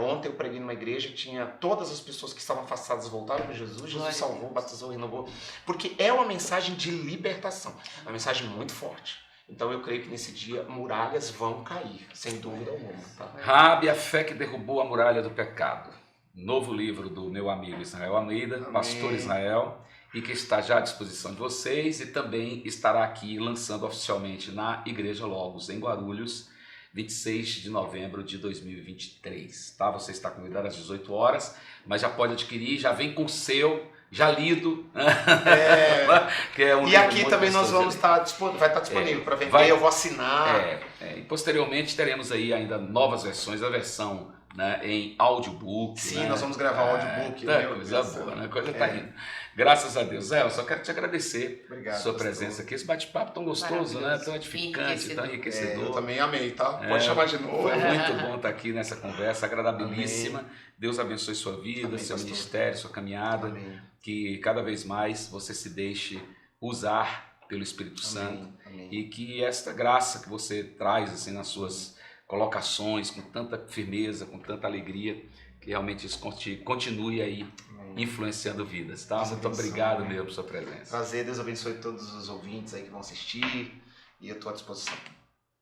Ontem eu preguei numa igreja, tinha todas as pessoas que estavam afastadas voltaram para Jesus, Glória Jesus a salvou, Deus. batizou, renovou. Porque é uma mensagem de libertação, uma mensagem muito forte. Então eu creio que nesse dia muralhas vão cair, sem dúvida alguma. Tá? Raabe, a fé que derrubou a muralha do pecado. Novo livro do meu amigo Israel Almeida, Amém. pastor Israel, e que está já à disposição de vocês e também estará aqui lançando oficialmente na Igreja Logos, em Guarulhos, 26 de novembro de 2023. Tá? Você está convidado às 18 horas, mas já pode adquirir, já vem com o seu, já lido. Que é um E livro aqui muito também nós gostoso vamos de vai estar disponível para vender, vai- eu vou assinar. E posteriormente teremos aí ainda novas versões, a versão né, em audiobook. Sim, né? nós vamos gravar um audiobook. Tá, meu coisa Deus. boa, né? A coisa tá indo. Graças a Deus. Zé, eu só quero te agradecer Obrigado, a sua pastor. presença aqui. Esse bate-papo tão gostoso, né? Tão edificante, tão Eu enriquecedor. também amei, tá? Pode chamar de novo. Foi muito bom estar aqui nessa conversa agradabilíssima. Deus abençoe sua vida, Amém, seu pastor. ministério, sua caminhada. Amém. Que cada vez mais você se deixe usar pelo Espírito Santo. Amém. E que esta graça que você traz assim nas suas colocações, com tanta firmeza, com tanta alegria, que realmente isso continue aí Amém. influenciando vidas, tá? Deus Muito abençoe. obrigado mesmo por sua presença. Prazer, Deus abençoe todos os ouvintes aí que vão assistir. E eu estou à disposição.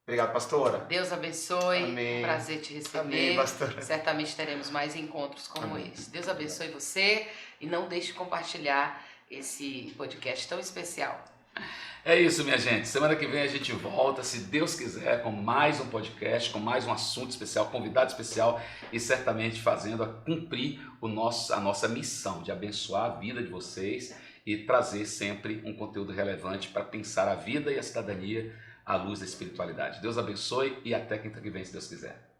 Obrigado, pastora. Deus abençoe, Amém. um prazer te receber. Amém, pastora. Certamente teremos mais encontros como Amém. esse. Deus abençoe você e não deixe de compartilhar esse podcast tão especial. É isso, minha gente. Semana que vem a gente volta, se Deus quiser, com mais um podcast, com mais um assunto especial, convidado especial e certamente fazendo a cumprir a nossa missão de abençoar a vida de vocês e trazer sempre um conteúdo relevante para pensar a vida e a cidadania à luz da espiritualidade. Deus abençoe e até quinta que vem, se Deus quiser.